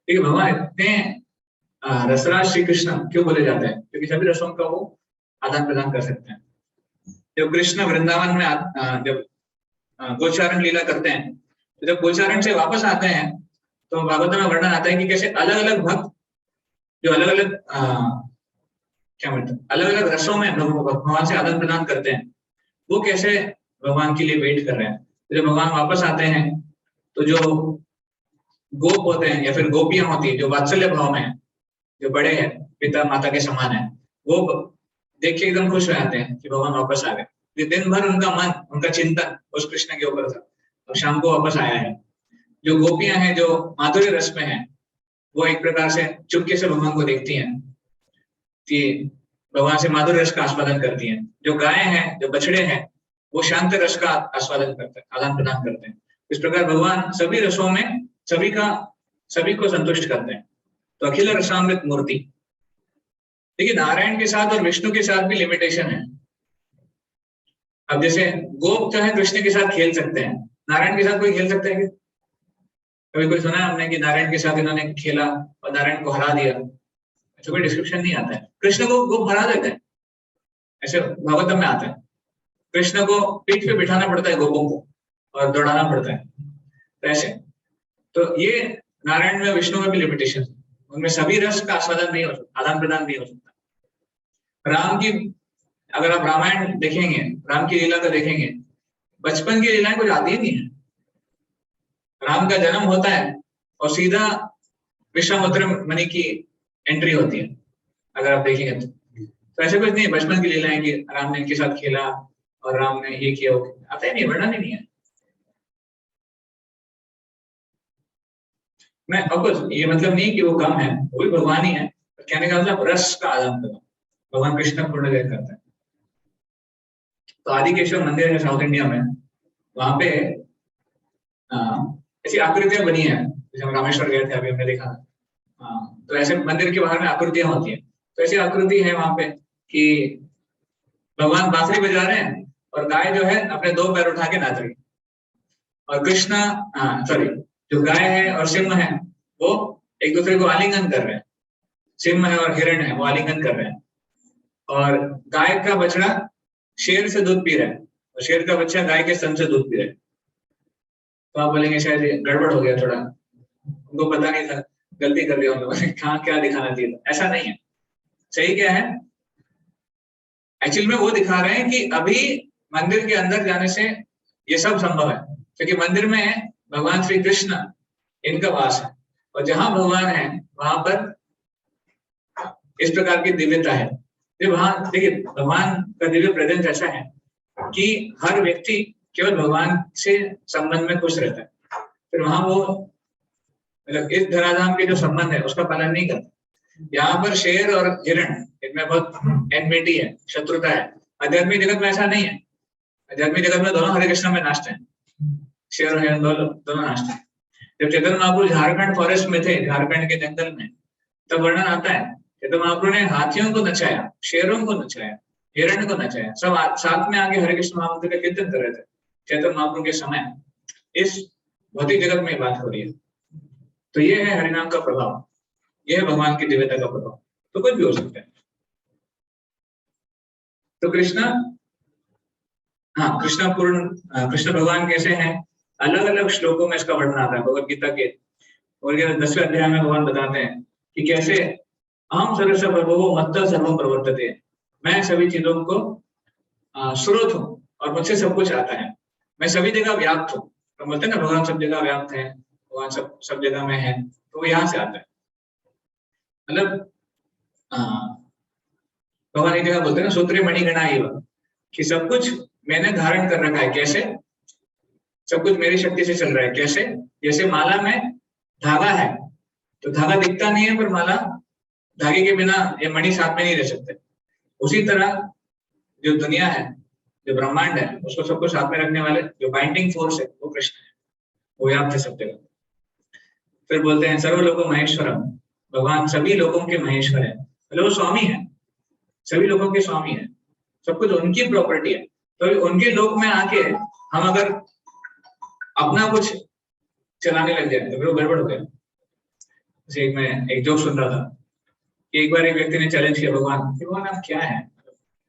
ठीक है, भगवान इतने रसराज श्री कृष्ण क्यों बोले जाते हैं? क्योंकि सभी रसों का वो आदान प्रदान कर सकते हैं। जब कृष्ण वृंदावन में जब गोचारण लीला करते हैं, तो जब गोचारण से वापस आते हैं तो भागवत में वर्णन आता है कि कैसे अलग अलग भक्त जो अलग अलग अलग अलग रसों में भगवान से आदान प्रदान करते हैं, वो कैसे भगवान के लिए वेट कर रहे हैं। तो जब भगवान वापस आते हैं तो जो गोप होते हैं या फिर गोपियां होती है जो वात्सल्य भाव में है, जो बड़े हैं, पिता माता के समान है, वो देख के एकदम खुश हो जाते हैं कि भगवान वापस आ गए। दिन भर उनका मन, उनका चिंतन उस कृष्ण के ऊपर था और शाम को वापस आया है। जो गोपियां हैं जो माधुर्य रस में है, वो एक प्रकार से चुपके से भगवान को देखती हैं कि भगवान से माधुर्य रस का आस्वादन करती हैं। जो गाय हैं, जो बछड़े हैं, वो शांत रस का आस्वादन करते हैं, आदान प्रदान करते हैं। इस प्रकार भगवान सभी रसों में सभी को संतुष्ट करते हैं। तो अखिल रसामृत मूर्ति। देखिए नारायण के साथ और विष्णु के साथ भी लिमिटेशन है। अब जैसे गोप जो है कृष्ण के साथ खेल सकते हैं, नारायण के साथ कोई खेल सकता है क्या? कभी कोई सुना है हमने कि नारायण के साथ इन्होंने खेला और नारायण को हरा दिया? ऐसा कोई डिस्क्रिप्शन नहीं आता है। कृष्ण को गोप हरा देते हैं, ऐसे भागवतम में आता है। कृष्ण को पीठ पे बिठाना पड़ता है गोपों को और दौड़ाना पड़ता है, तो ऐसे। तो ये नारायण में, विष्णु में भी लिमिटेशन, उनमें सभी रस का आस्वादन नहीं हो सकता, आदान प्रदान नहीं हो सकता। राम की, अगर आप रामायण देखेंगे, राम की लीला को देखेंगे, बचपन की लीलाएं कुछ आती ही नहीं है। राम का जन्म होता है और सीधा विश्वामित्र मुनि की एंट्री होती है, अगर आप देखेंगे तो ऐसे कुछ नहीं है बचपन की लीलाएं कि राम ने इनके साथ खेला और राम ने ये किया, आता ही नहीं, वर्णन ही नहीं है। मैं ऑफकोर्स ये मतलब नहीं कि वो कम है, वो भी भगवान ही है, कहने का मतलब रस का आदान प्रदान भगवान कृष्ण पूर्ण करते हैं। तो आदिकेशव मंदिर है साउथ इंडिया में, वहां पे ऐसी आकृतियां बनी है, जैसे हम रामेश्वर गए थे अभी हमने देखा। तो ऐसे मंदिर के बाहर में आकृतियां होती है, तो ऐसी आकृति है वहां पे कि भगवान बांसुरी बजा रहे हैं और गाय जो है अपने दो पैर उठा के नाच रही है, और कृष्ण सॉरी जो गाय है और सिंह है वो एक दूसरे को आलिंगन कर रहे हैं। सिंह है और हिरण है, वो आलिंगन कर रहे हैं, और गाय का बछड़ा शेर से दूध पी रहा है और शेर का बच्चा गाय के स्तन से दूध पी रहा है। तो आप बोलेंगे शायद ये गड़बड़ हो गया थोड़ा, उनको पता नहीं था, गलती कर दिया उन लोगों ने, कहाँ क्या दिखाना चाहिए था। ऐसा नहीं है, सही क्या है, एक्चुअली में वो दिखा रहे हैं कि अभी मंदिर के अंदर जाने से ये सब संभव है, क्योंकि मंदिर में भगवान श्री कृष्ण इनका वास है, और जहां भगवान है वहां पर इस प्रकार की दिव्यता है। वहां देखिए भगवान का दिव्य प्रेजेंस ऐसा है कि हर व्यक्ति केवल भगवान से संबंध में खुश रहता है, फिर वहां वो मतलब इस धराधाम के जो संबंध है उसका पालन नहीं करता। यहाँ पर शेर और हिरण इनमें बहुत एनमिटी है, शत्रुता है। आध्यात्मिक जगत में ऐसा नहीं है, आध्यात्मिक जगत में दोनों हरे कृष्ण में नाचते हैं, शेर और हिरण दोनों नाचते हैं। जब चैतन्य महाप्रभु झारखंड फॉरेस्ट में थे, झारखंड के जंगल में, तब वर्णन आता है चैतन्य महाप्रभु ने हाथियों को नचाया, शेरों को नचाया, हिरण को नचाया, सब साथ में आगे हरे कृष्ण महामंत्र का कीर्तन कर रहे थे चैतन्य महाप्रभु के समय। इस भौतिक जगत में बात हो रही है। तो ये है हरिनाम का प्रभाव, यह है भगवान की दिव्यता का प्रभाव। तो कुछ भी हो सकता है। तो कृष्ण कृष्ण भगवान कैसे हैं, अलग अलग श्लोकों में इसका वर्णन आता है। भगवद गीता के 10वें अध्याय में भगवान बताते हैं कि कैसे अहम सर्वस्य प्रभवो मत्तः सर्वं प्रवर्तते, मैं सभी चीजों को स्रोत हूँ और मुझसे सब कुछ आता है, मैं सभी जगह व्याप्त हूँ। तो बोलते हैं ना भगवान सब जगह व्याप्त है, भगवान सब जगह में है, तो वो यहाँ से आता है। मतलब भगवान एक जगह बोलते हैं ना सूत्रे मणिगणा एव, कि सब कुछ मैंने धारण कर रखा है। कैसे? सब कुछ मेरी शक्ति से चल रहा है। कैसे? जैसे माला में धागा है तो धागा दिखता नहीं है, पर माला धागे के बिना ये मणि साथ में नहीं रह सकते। उसी तरह जो दुनिया है, जो ब्रह्मांड है, उसको सबको साथ में रखने वाले जो बाइंडिंग फोर्स है वो कृष्ण है, वो व्याप्त है सब जगह। फिर बोलते हैं सर्वलोको महेश्वरम, भगवान सभी लोगों के महेश्वर है, मतलब वो स्वामी है, सभी लोगों के स्वामी है, सब कुछ उनकी प्रॉपर्टी है। तो उनके लोक में आके हम अगर अपना कुछ चलाने लग जाए तो फिर वो गड़बड़ हो गया। जैसे मैं एक जोक सुन रहा था कि एक बार एक व्यक्ति ने चैलेंज किया भगवान कि भगवान आप क्या है,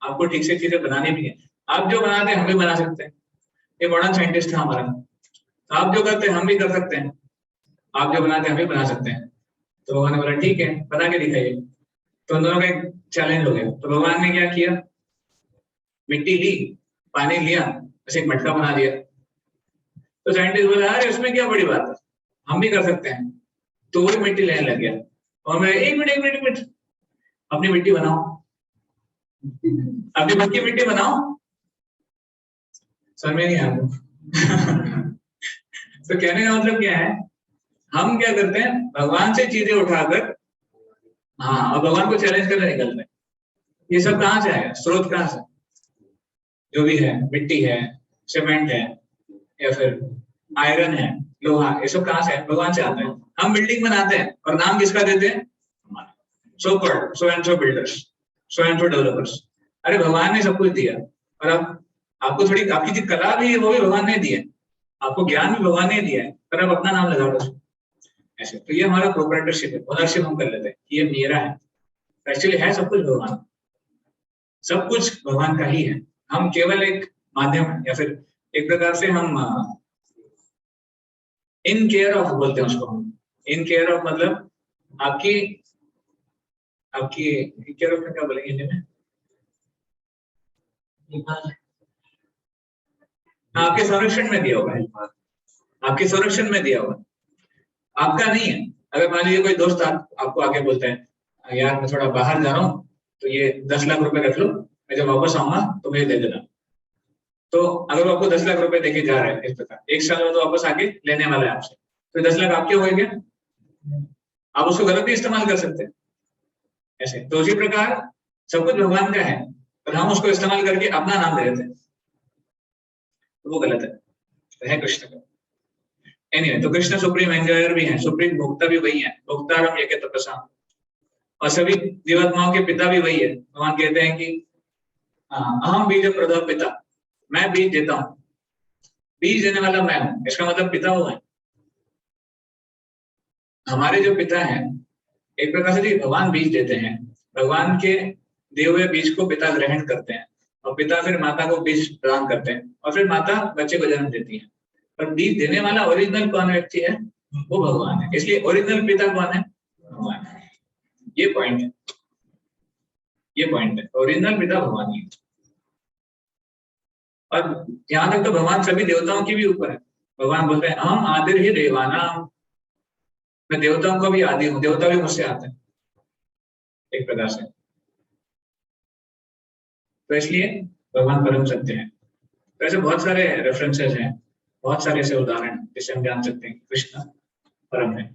आपको ठीक से चीजें बनानी भी है, आप जो बनाते हैं हम भी बना सकते हैं, ये मॉडर्न साइंटिस्ट था हमारा, तो आप जो करते हैं हम भी कर सकते हैं, आप जो बनाते हैं हम भी बना सकते हैं। तो भगवान ने बोला ठीक है बना के दिखाइए। तो उन दोनों का एक चैलेंज हो गया। तो भगवान ने क्या किया, मिट्टी ली, पानी लिया, ऐसे एक मटका बना दिया। तो साइंटिस्ट बोला अरे उसमें क्या बड़ी बात है, हम भी कर सकते हैं। तो वही मिट्टी लेने लग गया और मैं एक मिनट अपनी मिट्टी बनाओ, अपनी खुद की मिट्टी बनाओ। समझ में नहीं आया तो कहने का मतलब क्या है, हम क्या करते हैं भगवान से चीजें उठाकर और भगवान को चैलेंज करने निकलते हैं। ये सब कहाँ से आएगा, स्रोत कहाँ से? जो भी है, मिट्टी है, सीमेंट है, या फिर आयरन है, लोहा, ये सब कहाँ से है? भगवान से आता है। हम बिल्डिंग बनाते हैं और नाम किसका देते हैं, so and so builders, so and so developers. अरे भगवान ने सब कुछ दिया, और अब आपको थोड़ी आपकी जो कला भी है वो भी भगवान ने दी है, आपको ज्ञान भी भगवान ने दिया है, पर आप अपना नाम लगा दो। ऐसे। तो ये हमारा प्रोप्राइटरशिप है, ओनरशिप हम कर लेते हैं कि ये मेरा है। एक्चुअली है सब कुछ भगवान, सब कुछ भगवान का ही है, हम केवल एक माध्यम है, या फिर एक प्रकार से हम इन केयर ऑफ बोलते हैं उसको हम। इन केयर ऑफ मतलब आपकी आपकी केयर ऑफ में क्या बोलेंगे हिंदी में? आपके संरक्षण में दिया हुआ है, आपके संरक्षण में दिया हुआ है, आपका नहीं है। अगर मान लीजिए कोई दोस्त आपको आके बोलता है यार मैं थोड़ा बाहर जा रहा हूँ तो ये 10 लाख रुपए रख लो, मैं जब वापस आऊंगा तो मुझे दे देना। तो अगर वो आपको 10 लाख रुपए देके जा रहा है इस प्रकार, 1 साल में तो वापस आके लेने वाला है आपसे, तो 10 लाख आपके हो गए, आप उसको गलत भी इस्तेमाल कर सकते हैं ऐसे। तो उसी प्रकार सब कुछ भगवान का है, पर हम उसको इस्तेमाल करके अपना नाम दे देते हैं, तो वो गलत है। तो है कृष्ण का। एनीवे, तो कृष्ण सुप्रीम एंजॉयर भी है, सुप्रीम भोक्ता भी वही है, भोक्तारम ये तपसा, और सभी जीवात्माओं के पिता भी वही है। भगवान कहते हैं कि अहम बीज प्रदः पिता, मैं बीज देता हूँ, बीज देने वाला मैं हूँ, इसका मतलब पिता वो है। हमारे जो पिता हैं एक प्रकार से भगवान बीज देते हैं, भगवान के दिए हुए बीज को पिता ग्रहण करते हैं, और पिता फिर माता को बीज प्रदान करते हैं, और फिर माता बच्चे को जन्म देती है। पर बीज देने वाला ओरिजिनल कौन व्यक्ति है? वो भगवान है। इसलिए ओरिजिनल पिता कौन है? भगवान है। ये पॉइंट है, ये पॉइंट है, ओरिजिनल पिता भगवान ही है। और यहाँ तक तो भगवान सभी देवताओं के भी ऊपर है। भगवान बोलते हैं हम आदिर ही देवाना, मैं देवताओं का भी आदि हूँ, देवता भी मुझसे आते हैं एक प्रकार से। तो इसलिए भगवान परम सत्य है। तो ऐसे बहुत सारे रेफरेंसेस हैं, बहुत सारे ऐसे उदाहरण जिससे हम जान सकते हैं कृष्ण परम है।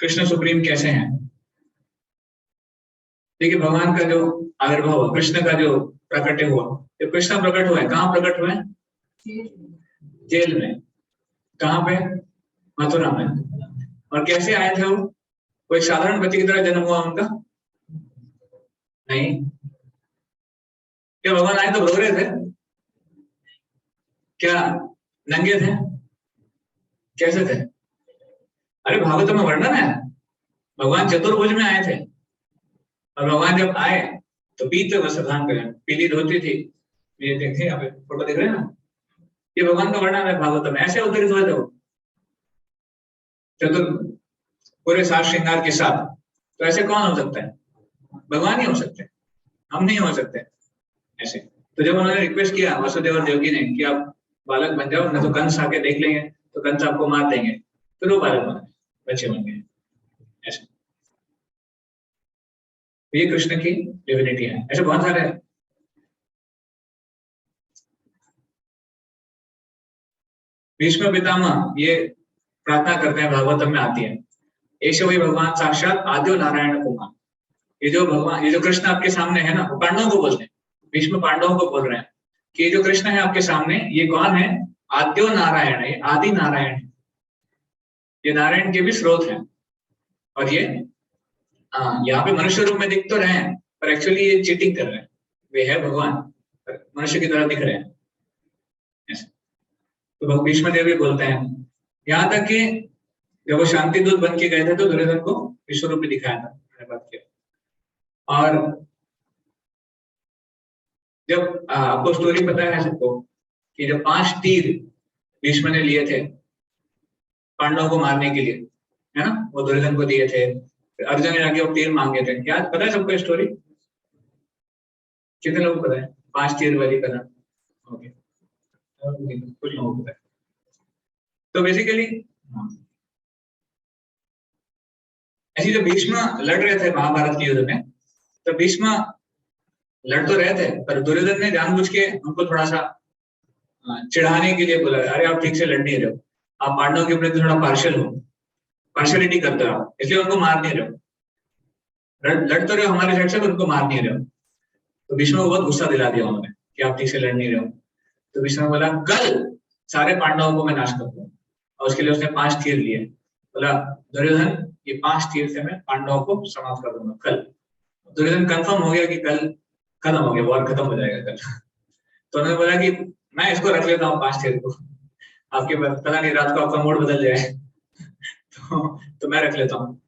कृष्ण सुप्रीम कैसे हैं? देखिए, भगवान का जो आविर्भाव हुआ, कृष्ण का जो प्रकट हुआ, जो कृष्ण प्रकट हुआ है, कहाँ प्रकट हुए? जेल में। कहाँ पे? मथुरा में। और कैसे आए थे वो? कोई साधारण बच्चे की तरह जन्म हुआ उनका? नहीं। क्या भगवान आए तो रो रहे थे? क्या नंगे थे? कैसे थे? अरे भागवत में वर्णन है, भगवान चतुर्भुज में आए थे, और भगवान जब आए तो पीते वस्त्र धारण करें, पीली धोती थी। ये देखिए, यहाँ पे फोटो दिख रहे हैं ना, ये भगवान का वर्णन है भागवत में। ऐसे अवतरित हुए थे वो चतुर, पूरे साज श्रृंगार के साथ। तो ऐसे कौन हो सकता है? भगवान ही हो सकते हैं, हम नहीं हो सकते ऐसे। तो जब उन्होंने रिक्वेस्ट किया वसुदेव और देवकी ने कि आप बालक बन जाओ, न तो कंस आके देख लेंगे तो कंस आपको मार देंगे, तो वो बालक बने, बच्चे बन गए ऐसे। तो ये कृष्ण की डिविनिटी है। ऐसे बहुत सारे भीष्म पितामह ये प्रार्थना करते हैं, भागवतम में आती है, ऐसे वही भगवान साक्षात आद्यो नारायण कुमार। ये जो भगवान, ये जो कृष्ण आपके सामने है ना, वो पांडवों को बोलते हैं, भीष्म पांडवों को बोल रहे हैं कि ये जो कृष्ण है आपके सामने, ये कौन है? आद्यो नारायण है, आदि नारायण है, ये नारायण के भी स्रोत है। और ये यहाँ पे मनुष्य रूप में दिख तो रहे हैं, पर एक्चुअली ये चीटिंग कर रहे हैं, वे है भगवान मनुष्य की तरह दिख रहे हैं ऐसे। तो भीष्म देव भी बोलते हैं, यहाँ तक कि जब वो शांति दूत बन के गए थे तो दुर्योधन को विश्व रूप में दिखाया था, मैंने बात किया। और जब आपको स्टोरी पता है सबको कि जब 5 तीर भीष्म ने लिए थे पांडवों को मारने के लिए, है ना, वो दुर्योधन को दिए थे, अर्जुन ने जाके वो तीर मांगे थे। क्या पता है सबको स्टोरी? कितने लोगों को पता है 5 तीर वाली कथा? ओके, कुछ लोगों को पता है। तो बेसिकली ऐसी जो भीष्म लड़ रहे थे महाभारत के युद्ध में, तो भीष्म लड़ तो रहे थे, पर दुर्योधन ने जानबूझ के उनको थोड़ा सा चिढ़ाने के लिए बोला, अरे आप ठीक से लड़ नहीं रहे हो, आप पांडवों के प्रति थोड़ा पार्शियल हो, पार्शियलिटी करते हो आप, इसलिए उनको मार नहीं रहे हो, लड़ तो रहे हो हमारे साइड से, पर उनको मार नहीं रहे हो। तो भीष्म को बहुत गुस्सा दिला दिया उन्होंने कि आप ठीक से लड़ नहीं रहे हो। तो भीष्म बोला, कल सारे पांडवों को मैं नाश कर दूंगा, और उसके लिए उसने 5 तीर लिए। बोला, दुर्योधन ये 5 तीर से मैं पांडवों को समाप्त कर दूंगा कल। दुर्योधन कंफर्म हो गया कि कल खत्म हो गया, वॉर खत्म हो जाएगा कल। तो उन्होंने बोला कि मैं इसको रख लेता हूँ 5 तीर को, आपके पास पता नहीं रात को आपका मूड बदल जाए तो मैं रख लेता हूँ।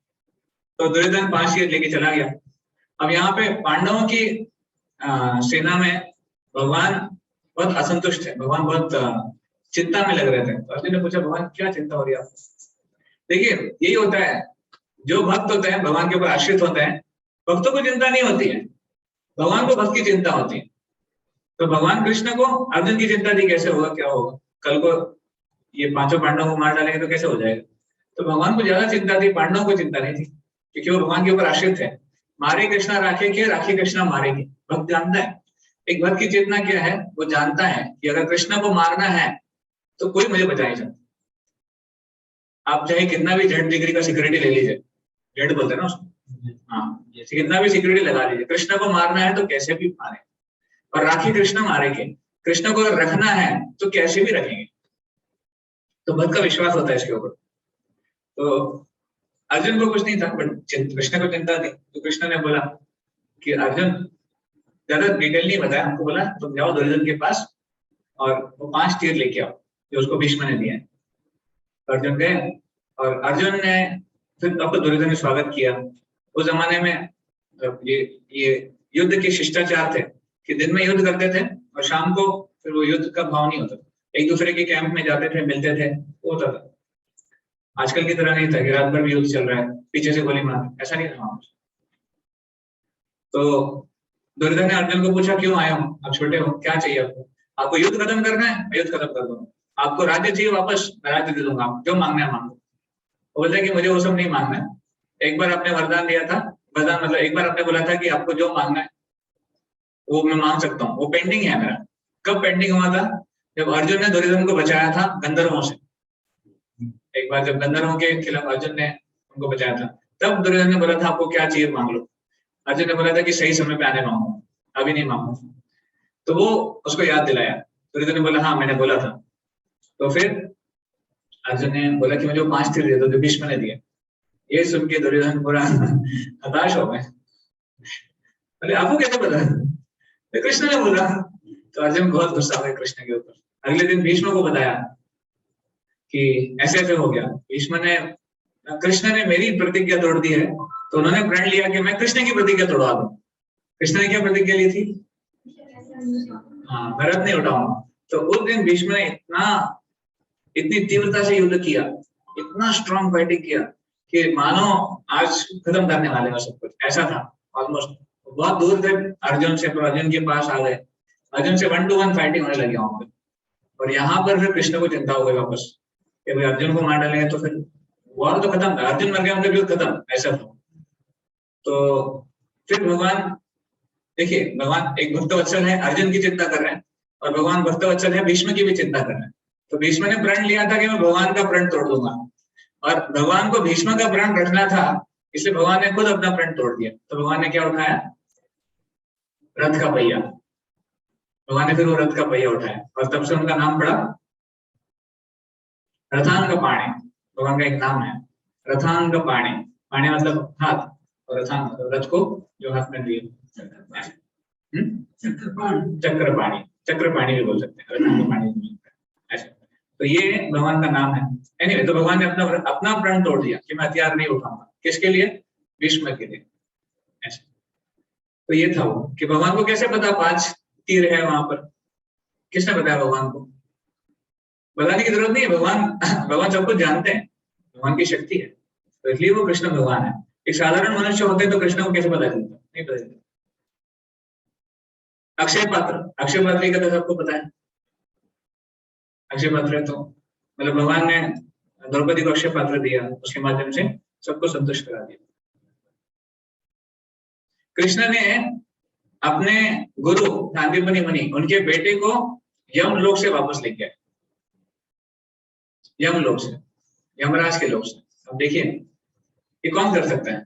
तो दुर्योधन 5 तीर लेके चला गया। अब यहाँ पे पांडवों की सेना में भगवान बहुत असंतुष्ट है, भगवान बहुत चिंता में लग रहे थे। तो अर्जुन ने पूछा भगवान क्या चिंता हो रही है आपको? देखिए यही होता है, जो भक्त होते हैं भगवान के ऊपर आश्रित होते हैं, भक्तों को चिंता नहीं होती है, भगवान को भक्त की चिंता होती है। तो भगवान कृष्ण को अर्जुन की चिंता थी कैसे होगा, क्या होगा, कल को ये 5 पांडवों को मार डालेंगे तो कैसे हो जाएगा। तो भगवान को ज्यादा चिंता थी, पांडवों को चिंता नहीं थी, क्योंकि वो भगवान के ऊपर आश्रित है। मारे कृष्णा राखे के, राखे कृष्णा मारेगी। भक्त जानता है, एक भक्त की चेतना क्या है, वो जानता है कि अगर कृष्ण को मारना है तो कोई मुझे बचा नहीं सकता। आप चाहे कितना भी जेड डिग्री का सिक्योरिटी ले लीजिए, जेड बोलते हैं ना उसको, हाँ, कितना भी सिक्योरिटी लगा लीजिए, कृष्ण को मारना है तो कैसे भी मारे। और राखी कृष्ण मारेंगे, कृष्ण को अगर रखना है तो कैसे भी रखेंगे। तो भक्त का विश्वास होता है इसके ऊपर। तो अर्जुन को कुछ नहीं था, बट कृष्ण को चिंता थी। तो कृष्ण ने बोला कि अर्जुन, ज्यादा डिटेल नहीं बताया हमको, बोला तुम जाओ दुर्योधन के पास और वो 5 तीर लेके आओ जो उसको भीष्म ने दिए। अर्जुन गए और अर्जुन ने फिर आपको दुर्योधन ने स्वागत किया। उस जमाने में ये युद्ध के शिष्टाचार थे कि दिन में युद्ध करते थे और शाम को फिर वो युद्ध का भाव नहीं होता, एक दूसरे के कैंप में जाते थे, मिलते थे, वो होता था। आजकल की तरह नहीं था कि रात भर भी युद्ध चल रहा है, पीछे से गोली मार, ऐसा नहीं था। तो दुर्योधन ने अर्जुन को पूछा क्यों आए हो, आप छोटे हो, क्या चाहिए आपको? आपको युद्ध खत्म करना है, मैं युद्ध खत्म कर दूंगा। आपको राज्य चाहिए वापस, मैं राज्य दे दूंगा, आप जो मांगना है मांगो। वो बोलते कि मुझे वो सब नहीं मांगना है। एक बार आपने वरदान दिया था, वरदान मतलब एक बार आपने बोला था कि आपको जो मांगना है वो मैं मांग सकता हूँ, वो पेंडिंग है मेरा। कब पेंडिंग हुआ था? जब अर्जुन ने दुर्योधन को बचाया था गंधर्वों से। एक बार जब गंधर्वों के खिलाफ अर्जुन ने उनको बचाया था, तब दुर्योधन ने बोला था आपको क्या चाहिए मांग लो। अर्जुन ने बोला था कि सही समय पे आने मांगो, अभी नहीं मांगो। तो वो उसको याद दिलाया। दुर्योधन ने बोला हाँ मैंने बोला था। तो फिर अर्जुन ने बोला कि मुझे 5 तीर दे दो जो भीष्म ने दिए। ये सुन के दुर्योधन पूरा हताश हो गए। अरे आपको कैसे पता? तो कृष्ण ने बोला। तो अर्जुन बहुत गुस्सा हुए कृष्ण के ऊपर। अगले दिन भीष्म को बताया कि ऐसे ऐसे हो गया। भीष्म ने, कृष्ण ने मेरी प्रतिज्ञा तोड़ दी है, तो उन्होंने प्रण लिया कि मैं कृष्ण की प्रतिज्ञा तोड़वा दूं। कृष्ण ने क्या प्रतिज्ञा ली थी? हाँ, भरत नहीं उठाऊंगा। तो उस दिन भीष्म ने इतनी तीव्रता से युद्ध किया, इतना स्ट्रॉन्ग फाइटिंग किया कि मानो आज खत्म करने वाले हैं सब कुछ, ऐसा था। ऑलमोस्ट बहुत दूर थे अर्जुन से, पर अर्जुन के पास आ गए। अर्जुन से 1 to 1 फाइटिंग होने लगी वहां पे। और यहाँ पर फिर कृष्ण को चिंता हो गई वापस कि भाई अर्जुन को मार डालेंगे तो फिर वॉर तो खत्म था, अर्जुन मर गया मतलब युद्ध खत्म, ऐसा था। तो फिर भगवान, देखिए भगवान एक भक्तवत्सल है, अर्जुन की चिंता कर रहे हैं, और भगवान भक्तवत्सल है, भीष्म की भी चिंता कर रहे हैं। तो भीष्म ने प्रण लिया था कि मैं भगवान का प्रण तोड़ दूंगा, और भगवान को भीष्म का प्रण रखना था, इसलिए भगवान ने खुद अपना प्रण तोड़ दिया। तो भगवान ने क्या उठाया? रथ का पहिया। भगवान ने फिर वो रथ का पहिया उठाया, और तब से उनका नाम पड़ा रथांग पाणे। भगवान का एक नाम है रथांग पाणे। पाणे मतलब हाथ, और रथांग मतलब रथ को जो हाथ में लिए। चक्रपाणी, चक्रपाणी भी बोल सकते हैं, रथांग पाणी भी बोल सकते हैं, ऐसा। तो ये भगवान का नाम है। एनीवे, तो भगवान ने अपना प्रण तोड़ दिया कि मैं हथियार नहीं उठाऊंगा। किसके लिए? भीष्म के लिए, ऐसा। तो ये था वो कि भगवान को कैसे पता 5 तीर है वहां पर? किसने बताया भगवान को? बताने की जरूरत नहीं है, भगवान सब कुछ जानते हैं, भगवान की शक्ति है, तो इसलिए वो कृष्ण भगवान है। एक साधारण मनुष्य होते तो कृष्ण को कैसे पता चलता? नहीं पता चलता। अक्षय पात्र, अक्षय पात्र का तो सबको पता है। अक्षय पात्र तो मतलब भगवान ने द्रौपदी को अक्षय पात्र दिया, उसके माध्यम से सबको संतुष्ट करा दिया। कृष्ण ने अपने गुरु सांदीपनि मुनि, उनके बेटे को यमलोक से वापस लेके आए, यमलोक से, यमराज के लोक से। अब देखिए ये कौन कर सकता है?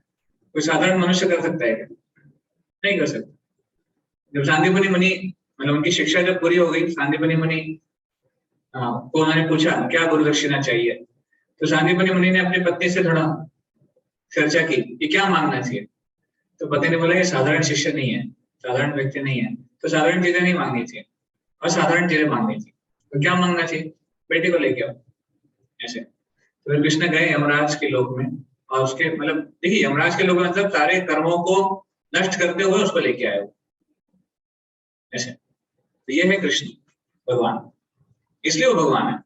कोई साधारण मनुष्य कर सकता है क्या? नहीं कर सकता। जब सांदीपनि मुनि, मतलब उनकी शिक्षा जब पूरी हो गई, सांदीपनि मुनि को उन्होंने पूछा क्या गुरु दक्षिणा चाहिए, तो सांदीपनि मुनि ने अपनी पत्नी से थोड़ा चर्चा की कि क्या मांगना चाहिए। तो पति ने बोला ये साधारण शिष्य नहीं है, साधारण व्यक्ति नहीं है, तो साधारण चीजें नहीं मांगनी चाहिए और साधारण चीजें मांगनी चाहिए। तो क्या मांगना चाहिए? बेटे को लेके आओ, ऐसे। तो फिर कृष्ण गए यमराज के लोक में, और उसके मतलब देखिए यमराज के लोक में मतलब सारे कर्मों को नष्ट करते हुए उसको लेके आए वो, ऐसे। तो ये है कृष्ण भगवान, इसलिए वो भगवान है।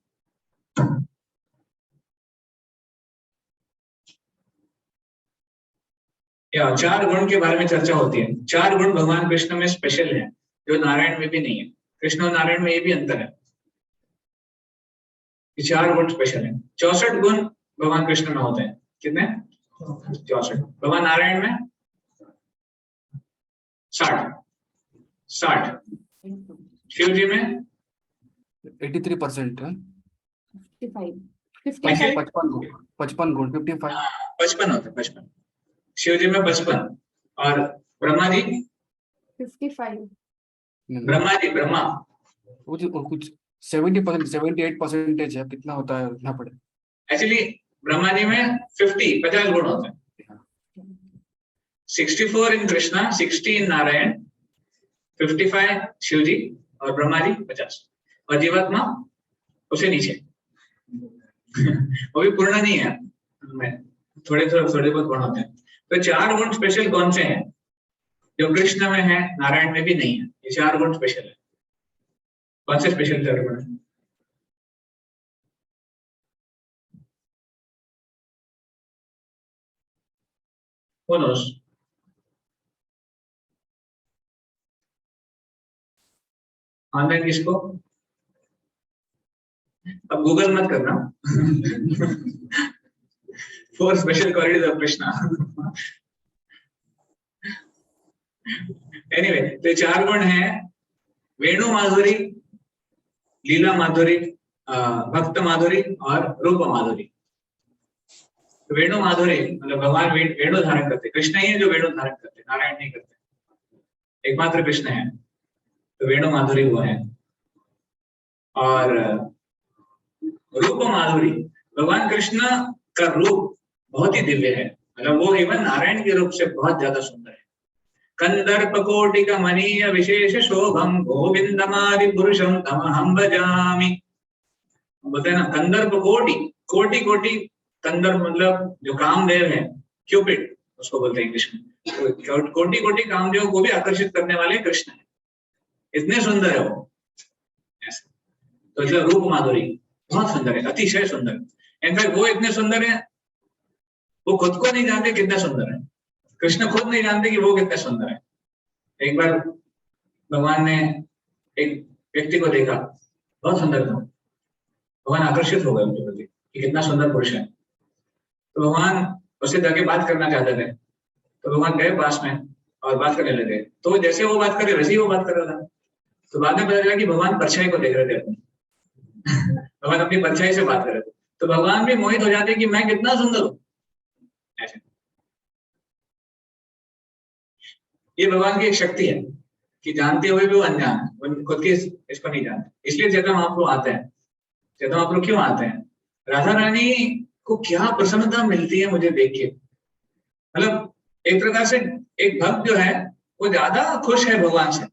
या 4 गुण के बारे में चर्चा होती है। 4 गुण भगवान कृष्ण में स्पेशल है, जो नारायण में भी नहीं है। कृष्ण और नारायण में ये भी अंतर है, 4 गुण स्पेशल है। 64 गुण भगवान कृष्ण में होते हैं। कितने? 64। भगवान नारायण में 60। शिव जी में 83% है। 55. 55? 55 गुण 55। 55 होते हैं, 55। शिव जी में 55, और ब्रह्मा जी 55. ब्रह्मा कुछ 70% 78% है, कितना होता है ना पड़े। एक्चुअली ब्रह्मा जी में 50 गुण होते हैं। 64 इन कृष्णा, 60 इन नारायण, 55 शिव जी, और ब्रह्मा जी 50, और जीवात्मा उसे नीचे वो भी पूर्ण नहीं है, थोड़े बहुत गुण होते हैं। तो 4 गुण स्पेशल कौन से हैं जो कृष्ण में है, नारायण में भी नहीं है? ये 4 गुण स्पेशल है। कौन से स्पेशल 4 गुण है? Who knows? ऑनलाइन किसको? अब गूगल मत करना। 4 special qualities of Krishna. Anyway, तो 4 गुण है वेणु माधुरी, लीला माधुरी, भक्त माधुरी और रूप माधुरी। तो वेणु माधुरी मतलब भगवान वेणु धारण करते, कृष्ण ही है जो वेणु धारण करते, नारायण नहीं करते, एकमात्र कृष्ण है। तो वेणु माधुरी वो है। और रूप माधुरी, भगवान कृष्ण का रूप बहुत ही दिव्य है, मतलब वो इवन नारायण के रूप से बहुत ज्यादा सुंदर है। कंदर्प कोटि का मनीय विशेष शोभम गोविंदमादि पुरुषम तमहं भजामि। बोलते हैं ना कंदर्प कोटि, कोटि कोटि, कंदर्प मतलब जो कामदेव है, क्यूपिड उसको बोलते हैं इंग्लिश में। तो कोटि कोटि कामदेव को भी आकर्षित करने वाले कृष्ण है, इतने सुंदर है वो। ऐसे तो जो रूप माधुरी बहुत सुंदर है, अतिशय सुंदर। इनफैक्ट वो इतने सुंदर है, वो खुद को नहीं जानते कितना सुंदर है। कृष्ण खुद नहीं जानते कि वो कितना सुंदर है। एक बार भगवान ने एक व्यक्ति को देखा, बहुत सुंदर था, भगवान आकर्षित हो गए उनके प्रति कि कितना सुंदर पुरुष है। तो भगवान उससे जाके बात करना चाहते थे, तो भगवान गए पास में और बात करने लगे। तो जैसे वो बात कर रहे वैसे ही वो बात कर रहा था। तो बाद में पता चला कि भगवान परछाई को देख रहे थे अपनी। भगवान अपनी परछाई से बात कर रहे थे। तो भगवान भी मोहित हो जाते कि मैं कितना सुंदर हूँ। ऐसे ये भगवान की एक शक्ति है कि जानते हुए भी वो अनजान है, खुद के इसको नहीं जानते। इसलिए चैतन्य महाप्रभु आते हैं। चैतन्य महाप्रभु क्यों आते हैं? राधा रानी को क्या प्रसन्नता मिलती है मुझे देख के। मतलब एक प्रकार से एक भक्त जो है वो ज्यादा खुश है भगवान से।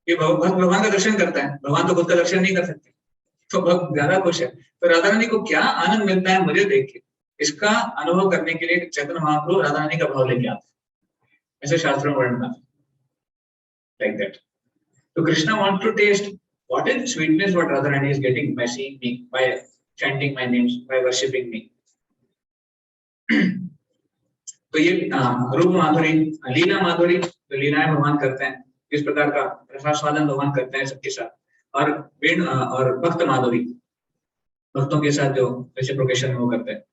ये भक्त भगवान का दर्शन करता है, भगवान तो खुद का दर्शन नहीं कर सकते, तो भक्त ज्यादा खुश है। तो राधा रानी को क्या आनंद मिलता है मुझे देख के, इसका अनुभव करने के लिए चैतन्य महाप्रभु राधा रानी का भाव लेके आते हैं। ऐसे शास्त्रों में वर्णन आता है लाइक दैट। तो Krishna wants to test what is sweetness what Radha Rani is getting by seeing me, by chanting my names, by worshipping me. तो ये रूप माधुरी, लीला माधुरी, तो लीलाएं भगवान करते हैं, इस प्रकार का रसास्वादन भगवान करते हैं सबके साथ। और वेण और भक्त माधुरी, भक्तों के साथ जो रेसिप्रोकेशन वो करते हैं।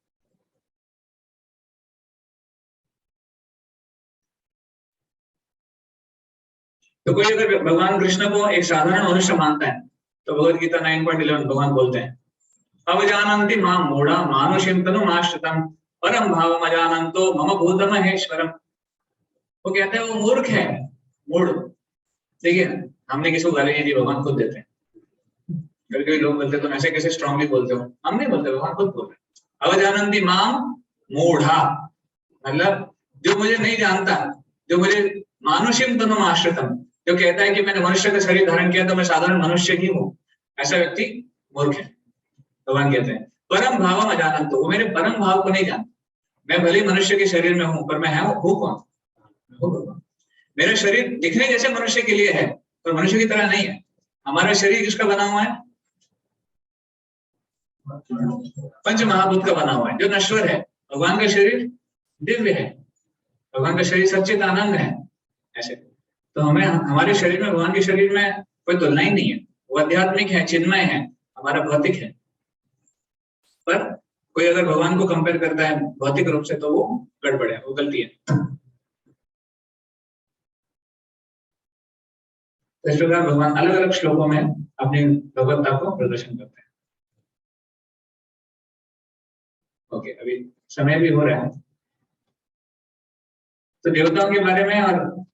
तो कोई अगर भगवान कृष्ण को एक साधारण मनुष्य मानता है तो भगवद गीता 9.11 भगवान बोलते हैं, अवजानन्ति मां मूढ़ा मानुषीं तनुमाश्रितं परम भावम अजानन्तो मम भूत महेश्वरम। वो कहते हैं वो मूर्ख है, मूढ़। देखिए हमने किसी को गाली नहीं दी, भगवान खुद देते हैं। कभी कभी लोग बोलते तुम ऐसे कैसे स्ट्रांगली बोलते हो, हम नहीं बोलते, भगवान खुद बोल रहे हैं। अवजानन्ति मां मूढ़ा मतलब जो मुझे नहीं जानता, जो मुझे मानुषीं तनुमाश्रितम, जो कहता है कि मैंने मनुष्य का शरीर धारण किया तो मैं साधारण मनुष्य ही हूँ, ऐसा व्यक्ति मूर्ख है। भगवान कहते हैं परम भावम अजानंत, वो मेरे परम भाव को नहीं जानते। मैं भले ही मनुष्य के शरीर में हूँ, पर मैं हूँ कौन? हूँ भगवान। मेरा शरीर दिखने जैसे मनुष्य के लिए है, पर मनुष्य की तरह नहीं है। हमारा शरीर किसका बना हुआ है? पंच महाभूत का बना हुआ है, जो नश्वर है। भगवान का शरीर दिव्य है, भगवान का शरीर सच्चित आनंद है। ऐसे तो हमें हमारे शरीर में भगवान के शरीर में कोई तुलना ही नहीं है। वो आध्यात्मिक है, चिन्मय है, हमारा भौतिक है। पर कोई अगर भगवान को कंपेयर करता है भौतिक रूप से, तो वो गड़बड़ है, वो गलती है। तो इस प्रकार भगवान अलग अलग श्लोकों में अपनी भगवत्ता को प्रदर्शन करते हैं। ओके, अभी समय भी हो रहा है, तो देवताओं के बारे में और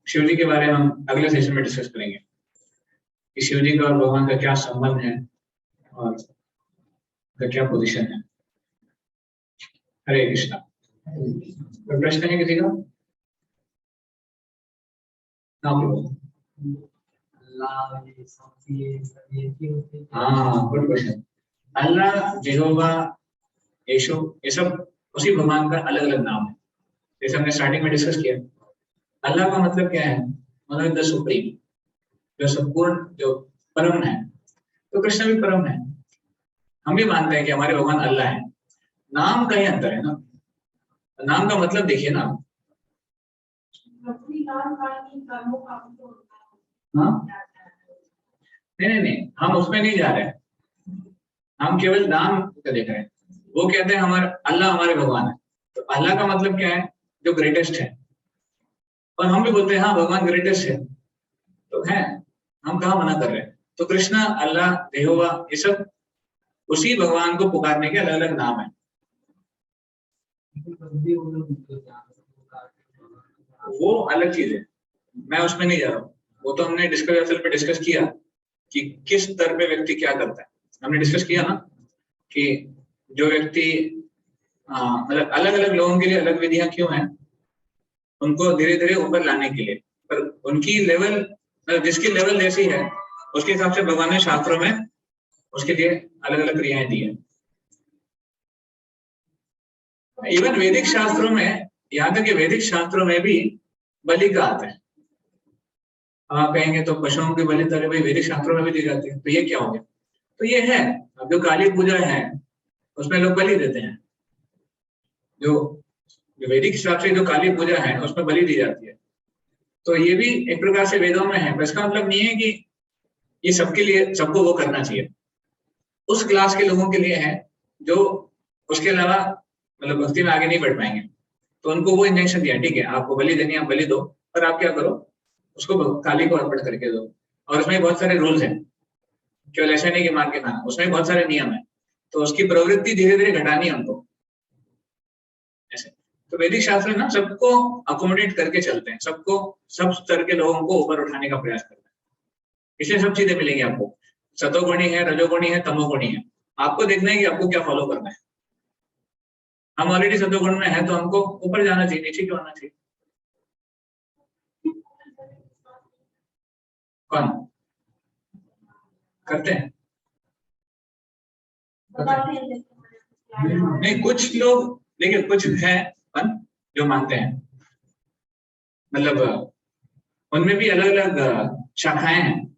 शिव जी के बारे में हम अगले सेशन में डिस्कस करेंगे कि शिव जी का और भगवान का क्या संबंध है और उनका क्या पोजीशन है। हरे कृष्णा। कोई प्रश्न है किसी का? हाँ, गुड क्वेश्चन। अल्लाह, यहोवा, यीशु, ये सब उसी भगवान का अलग अलग नाम है। जैसे हमने स्टार्टिंग में डिस्कस किया, अल्लाह का मतलब क्या है? मतलब द सुप्रीम, जो संपूर्ण, जो परम है। तो कृष्ण भी परम है। हम भी मानते हैं कि हमारे भगवान अल्लाह है। नाम का ही अंतर है ना। नाम का मतलब देखिए ना। हाँ, नहीं, हम उसमें नहीं जा रहे हैं। हम केवल नाम का देख रहे हैं। वो कहते हैं हमारे अल्लाह हमारे भगवान है। तो अल्लाह का मतलब क्या है? जो ग्रेटेस्ट है। और हम भी बोलते हैं हाँ भगवान ग्रेटेस्ट है, तो है, हम कहाँ मना कर रहे हैं। तो कृष्णा, अल्लाह, यहोवा, ये सब उसी भगवान को पुकारने के अलग अलग नाम है। वो अलग चीज है, मैं उसमें नहीं जा रहा हूँ। वो तो हमने डिस्कस किया कि किस स्तर पे व्यक्ति क्या करता है। हमने डिस्कस किया ना कि जो व्यक्ति मतलब अलग अलग लोगों के लिए अलग विधियां क्यों हैं, उनको धीरे धीरे ऊपर लाने के लिए। पर उनकी लेवल, मतलब जिसकी लेवल जैसी है उसके हिसाब से भगवान ने शास्त्रों में उसके लिए अलग अलग क्रियाएं दी है। इवन वैदिक शास्त्रों में, यहाँ तक कि वैदिक शास्त्रों में भी बलि का आता है। आप कहेंगे तो पशुओं की बलि तो भाई वैदिक शास्त्रों में भी दी जाती है, तो ये क्या हो गया? तो ये है, अब जो काली पूजा है उसमें लोग बलि देते हैं। जो वैदिक हिसाब से जो काली पूजा है उसमें बलि दी जाती है। तो ये भी एक प्रकार से वेदों में है। पर इसका मतलब नहीं है कि ये सबके लिए, सबको वो करना चाहिए। उस क्लास के लोगों के लिए है जो उसके अलावा मतलब भक्ति में आगे नहीं बढ़ पाएंगे। तो उनको वो इंजेक्शन दिया, ठीक है आपको बलि देनी है, आप बलि दो, पर आप क्या करो, उसको काली को अर्पण करके दो। और उसमें बहुत सारे रूल्स हैं, केवल ऐसा नहीं कि मार के खाना, उसमें बहुत सारे नियम है। तो उसकी प्रवृत्ति धीरे धीरे घटानी है उनको, ऐसे। तो वैदिक शास्त्र ना सबको अकोमोडेट करके चलते हैं, सबको, सब स्तर के लोगों को ऊपर उठाने का प्रयास करते हैं। इसलिए सब चीजें मिलेंगी आपको। सतोगुणी है, रजोगुणी है, तमोगुणी है। आपको देखना है कि आपको क्या फॉलो करना है। हम ऑलरेडी सतोगुण में है तो हमको ऊपर जाना चाहिए, नीचे क्यों आना चाहिए? कौन करते हैं? नहीं, कुछ लोग, देखिए कुछ है जो मानते हैं, मतलब उनमें भी अलग अलग शाखाएं हैं।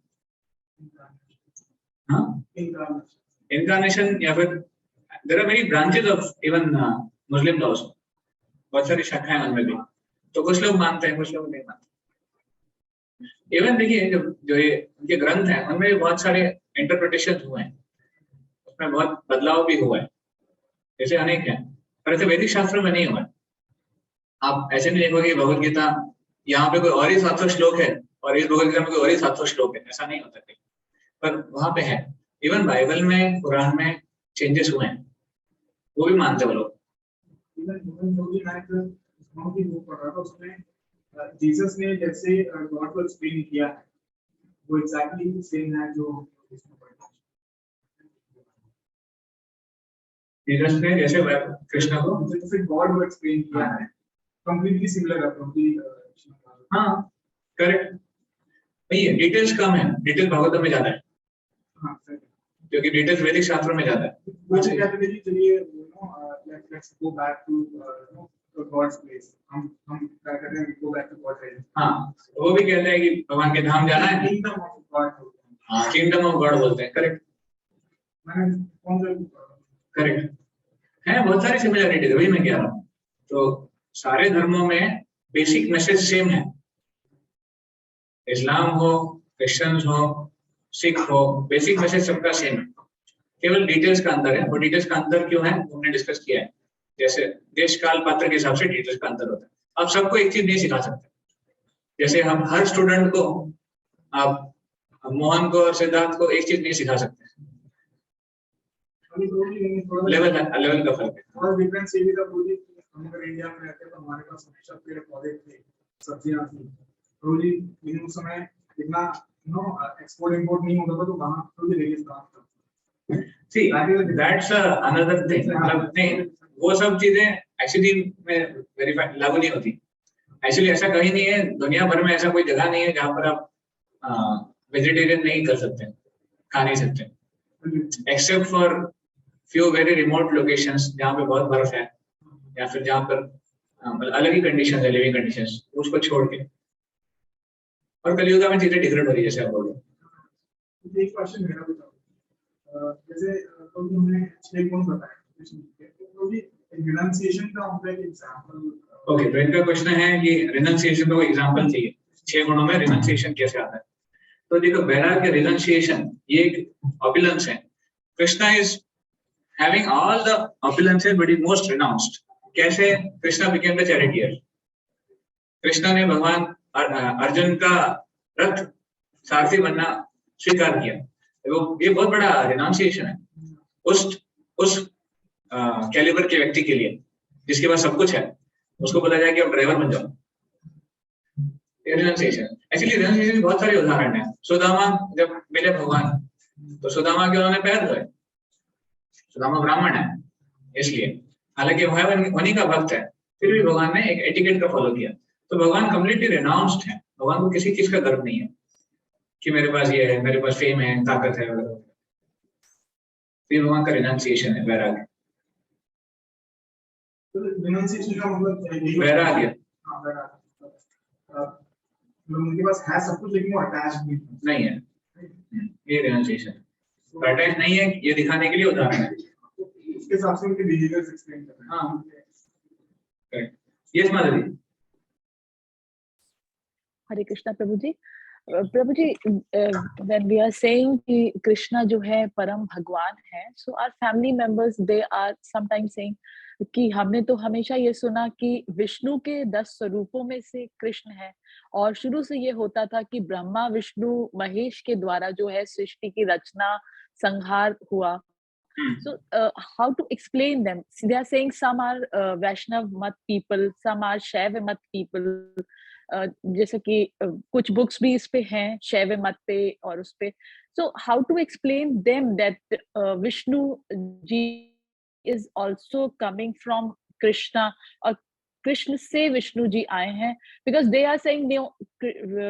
हाँ, इनकारनेशन, या फिर there are many branches of even Muslim laws. बहुत सारी शाखाएं उनमें भी। तो कुछ लोग मानते हैं, कुछ लोग नहीं मानते। इवन देखिए जो ये उनके ग्रंथ हैं उनमें भी बहुत सारे इंटरप्रिटेशन हुए हैं, उसमें बहुत बदलाव भी हुआ है, जैसे अनेक हैं। पर ऐसे वैदिक शास्त्रों में नहीं हुआ है। आप ऐसे नहीं देखोगे भगवत गीता यहाँ पे कोई और ही 700 श्लोक है और इस भगवत गीता में कोई और ही 700 श्लोक है, ऐसा नहीं होता कहीं। पर वहां पे है। इवन बाइबल में, कुरान में चेंजेस हुए हैं, वो भी मानते हैं लोग। जीसस ने जैसे गॉड को एक्सप्लेन किया है, वो एग्जैक्टली सेम है जो जीसस ने जैसे कृष्ण को, जैसे गॉड को एक्सप्लेन किया है, कंप्लीटली सिमिलर अप्रोच। हाँ करेक्ट। नहीं है, डिटेल्स कम है, डिटेल भागवत में ज्यादा है। हाँ, क्योंकि डिटेल्स वैदिक शास्त्रों में जाता है। वो कहते थे कि चलिए let's go back to to God's place. हम क्या कहते हैं, go back to God's place. हाँ, वो भी कहते हैं कि भगवान के धाम जाना है। Kingdom of God बोलते हैं। हाँ, किंगडम ऑफ गॉड बोलते हैं, करेक्ट मैंने कौन सा करेक्ट है, बहुत सारी सिमिलरिटीज, वही मैं कह रहा हूँ। तो सारे धर्मों में बेसिक मैसेज सेम है, इस्लाम हो, क्रिश्चियंस हो, सिख हो, बेसिक मैसेज सबका सेम है, केवल डिटेल्स का अंतर है। वो डिटेल्स का अंतर क्यों है हमने डिस्कस किया है, जैसे देश काल पात्र के हिसाब से डिटेल्स का अंतर होता है। आप सबको एक चीज नहीं सिखा सकते, जैसे हम हर स्टूडेंट को, आप मोहन को और सिद्धार्थ को एक चीज नहीं सिखा सकते, लेवल का फर्क है। और डिफरेंस ये भी था पूरी, हम अगर इंडिया में रहते तो हमारे पास हमेशा पेड़ पौधे थे, सब्जियां थी, तो जी लेकिन उस समय इतना एक्सपोर्ट इंपोर्ट नहीं होता था, तो वहां तो रेगिस्तान था। See, that's another thing, मतलब नहीं, वो सब चीजें एक्चुअली में वेरीफाई लागू नहीं होती। एक्चुअली ऐसा कहीं नहीं है, दुनिया भर में ऐसा कोई जगह नहीं है जहाँ पर आप वेजिटेरियन नहीं कर सकते, खा नहीं सकते, except for few very remote locations जहाँ पे बहुत बर्फ है, या फिर जहाँ पर अलग ही कंडीशन है, लिविंग कंडीशंस, उसको छोड़ के। और कलियुग में चीजें डिफरेंट हो रही है, जैसे आप बोल रहे। एक क्वेश्चन मेरा भी था, जैसे तो हमने 6 गुण बताए, तो भी रिनंसिएशन का उनका एक एग्जांपल। ओके, तो इनका क्वेश्चन है कि रिनंसिएशन का कोई एग्जांपल चाहिए, 6 गुणों में रिनंसिएशन कैसे आता है। तो देखो, वैराग्य, रिनंसिएशन, ये एक ऑपुलेंस है। Krishna is having all the opulences but is most renounced. कैसे Krishna became the charioteer? Krishna ने भगवान अर्जुन का रथ सारथी बनना स्वीकार किया, तो ये बहुत बड़ा रिनाउंसिएशन है उस कैलिबर के व्यक्ति के लिए, जिसके पास सब कुछ है, उसको बोला जाए कि आप ड्राइवर बन जाओ। रिनाउंसिएशन, एक्चुअली रिनाउंसिएशन बहुत सारे उदाहरण हैं। सुदामा जब मिले भगवान, तो सुदामा के उन्होंने पैर धोए। सुदामा ब्राह्मण है इसलिए, हालांकि वह उन्हीं का भक्त है, फिर भी भगवान ने एक एटिकेट का फॉलो किया। तो भगवान कम्प्लीटली रिनाउंस्ड है, भगवान को किसी चीज का गर्व नहीं है कि मेरे पास ये है, मेरे पास फेम है, ताकत है वगैरह। ये भगवान का रिनाउंसिएशन है, वैराग्य। तो रिनंसिएशन का मतलब वैराग्य, हां वैराग्य, उनके पास है सब कुछ लेकिन वो अटैच नहीं है, ये रिनाउंसिएशन है। अटैच नहीं है, ये दिखाने के लिए उदाहरण है। उसके हिसाब से उनके बिहेवियर्स एक्सप्लेन कर रहे हैं। हाँ, correct. Yes Madhavi. Hare Krishna Prabhu ji. Prabhu ji, when we are saying कि कृष्णा जो है परम भगवान है, so our family members they are sometimes saying कि हमने तो हमेशा ये सुना कि विष्णु के 10 स्वरूपों में से कृष्ण है, और शुरू से ये होता था कि ब्रह्मा विष्णु महेश के द्वारा जो है सृष्टि की रचना संहार हुआ। So how to explain them? They are saying some are Vaishnav mat people, some are Shaiva mat people. जैसे कि कुछ बुक्स भी इस पे हैं शैव मत पे और उस पे। So how to explain them that Vishnu ji is also coming from Krishna, और कृष्ण से विष्णु जी आए हैं, because they are saying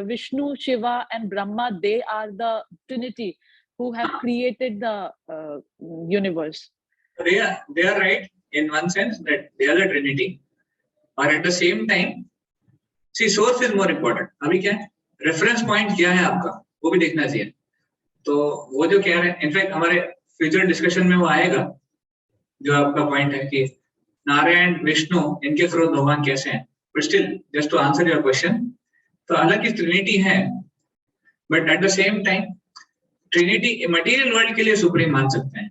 Vishnu Shiva and Brahma they are the trinity who have created the universe. They are right in one sense that they are the Trinity, or at the same time, see, source is more important. अभी क्या है, रेफरेंस पॉइंट क्या है आपका, वो भी देखना चाहिए। तो वो जो कह रहे हैं, इनफैक्ट हमारे फ्यूचर डिस्कशन में वो आएगा, जो आपका पॉइंट है कि नारायण विष्णु इनके स्रोत भगवान कैसे हैं। But still just to answer your question, तो हालांकि ट्रिनिटी है, but at the same time trinity material world के लिए सुप्रीम मान सकते हैं,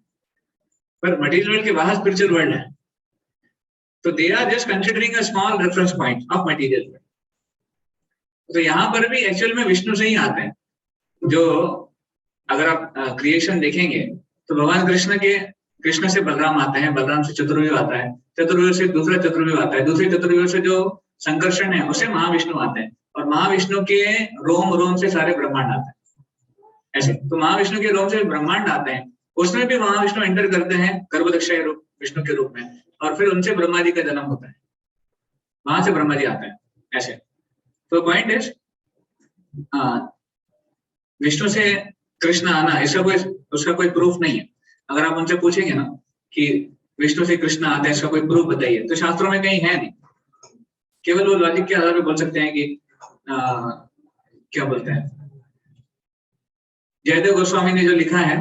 पर मटेरियल वर्ल्ड के बाहर स्पिरिचुअल वर्ल्ड है, तो they are just considering a small reference point of material world. तो यहाँ पर भी एक्चुअल में विष्णु से ही आते हैं। जो अगर आप क्रिएशन देखेंगे तो भगवान कृष्ण से बलराम आते हैं, बलराम से चतुर्व्यूह आता है, चतुर्व्यूह से दूसरा चतुर्व्यूह आता है, दूसरे चतुर्व्यूह से जो संकर्षण है उससे महाविष्णु आते हैं, और महाविष्णु के रोम रोम से सारे ब्रह्मांड आते हैं। ऐसे तो महाविष्णु के रोम से ब्रह्मांड आते हैं, उसमें भी महाविष्णु एंटर करते हैं गर्भदक्षय रूप विष्णु के रूप में, और फिर उनसे ब्रह्मा जी का जन्म होता है, वहां से ब्रह्मा जी आते हैं। ऐसे तो पॉइंट इज विष्णु से कृष्ण आना उसका कोई प्रूफ नहीं है। अगर आप उनसे पूछेंगे ना कि विष्णु से कृष्ण आते हैं, इसका कोई प्रूफ बताइए, तो शास्त्रों में कहीं है नहीं। केवल वो लॉजिक के आधार पर बोल सकते हैं कि क्या बोलते हैं, जयदेव गोस्वामी ने जो लिखा है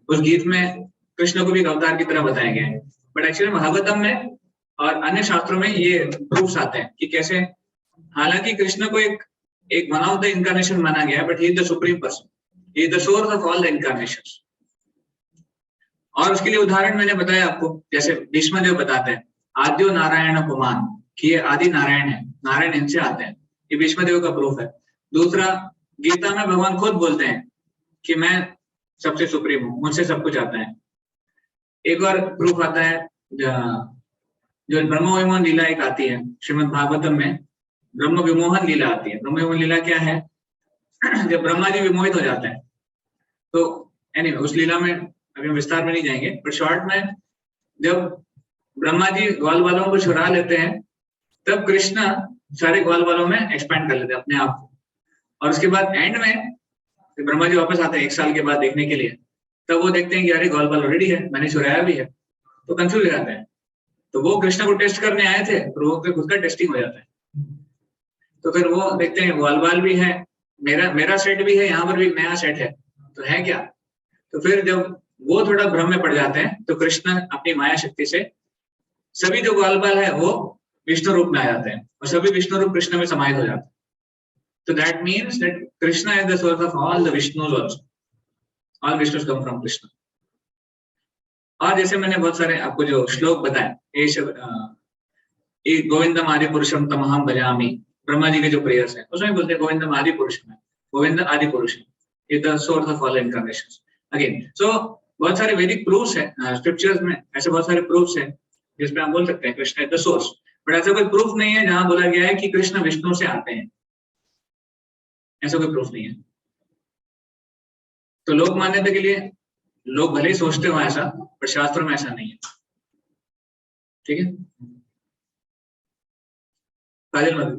उस गीत में कृष्ण को भी एक अवतार की तरह बताया गया है, बट एक्चुअली भागवतम में और अन्य शास्त्रों में ये प्रूफ्स आते हैं कि कैसे, हालांकि कृष्ण को एक वन ऑफ द इनकारनेशन माना गया है, but he is the supreme person, he is the source of all the incarnations. और उसके लिए उदाहरण मैंने बताया आपको, जैसे भीष्म देव बताते हैं आद्यो नारायण पुमान, कि ये आदि नारायण है, नारायण इनसे आते हैं, ये भीष्म देव का प्रूफ है। दूसरा, गीता में भगवान खुद बोलते हैं कि मैं सबसे सुप्रीम हूँ, मुझसे सब कुछ आता है। एक और प्रूफ आता है जो ब्रह्म विमोहन लीला एक आती है श्रीमद् भागवतम में, ब्रह्म विमोहन लीला आती है। ब्रह्म विमोहन लीला क्या है? जब ब्रह्मा जी विमोहित हो जाते हैं, तो एनीवे उस लीला में अभी हम विस्तार में नहीं जाएंगे, पर शॉर्ट में जब ब्रह्मा जी ग्वाल बालों को छुड़ा लेते हैं, तब कृष्ण सारे ग्वाल बालों में एक्सपैंड कर लेते हैं अपने आप को, और उसके बाद एंड में ब्रह्मा जी वापस आते हैं 1 साल के बाद देखने के लिए, तब वो देखते हैं कि अरे ग्वाल बाल ऑलरेडी है, मैंने छुड़ाया भी है, तो कंफ्यूज हो जाते हैं। तो वो कृष्ण को टेस्ट करने आए थे, पर वो खुद का टेस्टिंग हो जाता है। तो फिर वो देखते हैं ग्वाल बाल भी है, मेरा सेट भी है, यहाँ पर भी नया सेट है, तो है क्या? तो फिर जब वो थोड़ा भ्रम में पड़ जाते हैं, तो कृष्ण अपनी माया शक्ति से सभी जो ग्वाल बाल है वो विष्णु रूप में आ जाते हैं, और सभी विष्णु रूप कृष्ण में समाहित हो जाते हैं। तो that means that Krishna is the source of all the Vishnus also, all Vishnus come from Krishna. और जैसे मैंने बहुत सारे आपको जो श्लोक बताए, ये गोविंदम आदि पुरुषम तमहम भजामि, ब्रह्मा जी के जो प्रेयर्स हैं उसमें बोलते हैं गोविंदम आदि पुरुषम है, गोविंद आदि पुरुष है, is the source of all incarnations. Again so बहुत सारे वैदिक प्रूफ्स है स्क्रिप्चर्स में, ऐसे बहुत सारे प्रूफ्स हैं जिसमें हम बोल सकते हैं Krishna is the source, but ऐसा कोई प्रूफ नहीं है जहां बोला गया है कि कृष्ण विष्णु से आते हैं, ऐसा कोई प्रूफ नहीं है। तो लोक मान्यता के लिए लोग भले ही सोचते हो ऐसा, पर शास्त्रों में ऐसा नहीं है। ठीक है, काजल मत।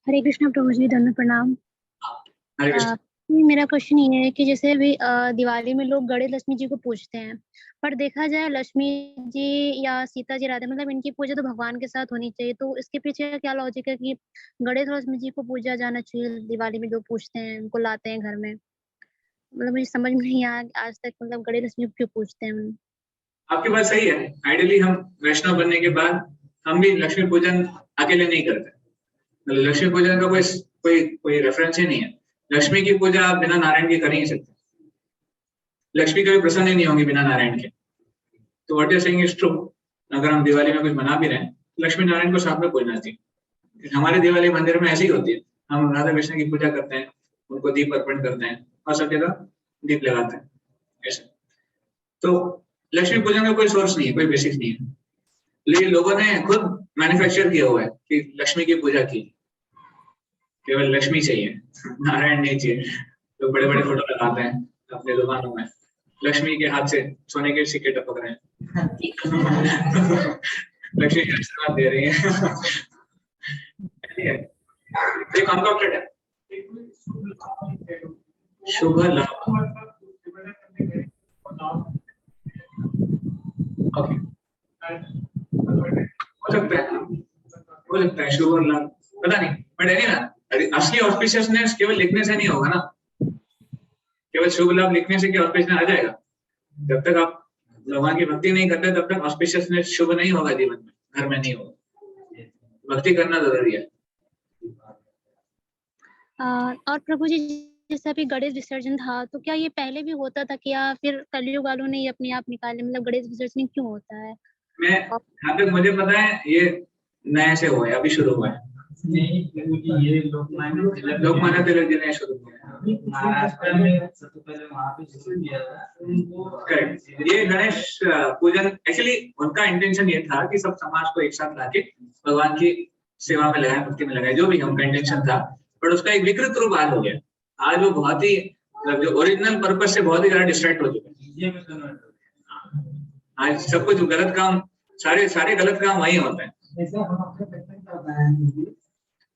हरे कृष्ण प्रभु जी, धन्य प्रणाम। हरे कृष्ण। मेरा क्वेश्चन ये है कि जैसे अभी दिवाली में लोग गणेश लक्ष्मी जी को पूजते हैं, पर देखा जाए लक्ष्मी जी या सीता जी राधा, मतलब इनकी पूजा तो भगवान के साथ होनी चाहिए, तो इसके पीछे क्या लॉजिक है कि गणेश लक्ष्मी जी को पूजा जाना चाहिए? दिवाली में लोग पूजते हैं, उनको लाते हैं घर में, मतलब मुझे समझ में नहीं आया आज तक, मतलब गणेश लक्ष्मी क्यों पूजते हैं? आपकी बात सही है। आइडियली हम वैष्णव बनने के बाद हम भी लक्ष्मी पूजन अकेले नहीं करते, लक्ष्मी पूजन का कोई रेफरेंस ही नहीं है। लक्ष्मी की पूजा आप बिना नारायण के कर नहीं सकते, लक्ष्मी कभी प्रसन्न ही नहीं होंगी बिना नारायण के। तो what you saying is true. अगर हम दिवाली में कुछ मना भी रहे हैं, लक्ष्मी नारायण को साथ में पूजना चाहिए। हमारे दिवाली मंदिर में ऐसी ही होती है, हम राधा कृष्ण की पूजा करते हैं, उनको दीप अर्पण करते हैं और सब जगह दीप लगाते हैं ऐसे। तो लक्ष्मी पूजन का कोई सोर्स नहीं है, कोई बेसिस नहीं है, लेकिन लोगों ने खुद मैन्युफैक्चर किया हुआ है कि लक्ष्मी की पूजा की, केवल लक्ष्मी चाहिए, नारायण नहीं चाहिए। तो बड़े बड़े फोटो लगाते हैं अपने दुकानों में, लक्ष्मी के हाथ से सोने के सिक्के टपक रहे हैं, लक्ष्मी के आशीर्वाद दे रही है। ये कॉन्कॉक्टेड है, शुभ लाभ। ओके, हो सकता है शुभ लाभ, पता नहीं, बट है ना, असली ऑस्पिशियसनेस केवल लिखने से नहीं होगा ना, केवल शुभ लाभ लिखने से क्या ऑस्पिशियसनेस आ जाएगा? जब तक आप भगवान की भक्ति नहीं करते तब तक ऑस्पिशियसनेस शुभ नहीं होगा जीवन में, घर में नहीं होगा। भक्ति करना जरूरी है। और प्रभु जी, जैसे अभी गणेश विसर्जन था, तो क्या ये पहले भी होता था क्या, फिर कलयुग वालों ने ये अपने आप निकाले? मतलब गणेश विसर्जन क्यों होता है? मैं जहाँ तक मुझे पता है ये नए से हुआ है, अभी शुरू हुआ है। ये लोकमान्य तिलक जी ने शुरू किया, महाराष्ट्र में सबसे पहले वहाँ पे शुरू किया था। करेक्ट। ये गणेश पूजन एक्चुअली उनका इंटेंशन ये था कि सब समाज को एक साथ लाके भगवान की सेवा में लगाए, भक्ति में लगाए, जो भी उनका इंटेंशन था, बट उसका एक विकृत रूप आज हो गया। आज वो बहुत ही जो ओरिजिनल पर्पस से बहुत ही ज्यादा डिस्ट्रैक्ट हो चुके हैं। आज सब कुछ गलत काम, सारे गलत काम वही होते हैं।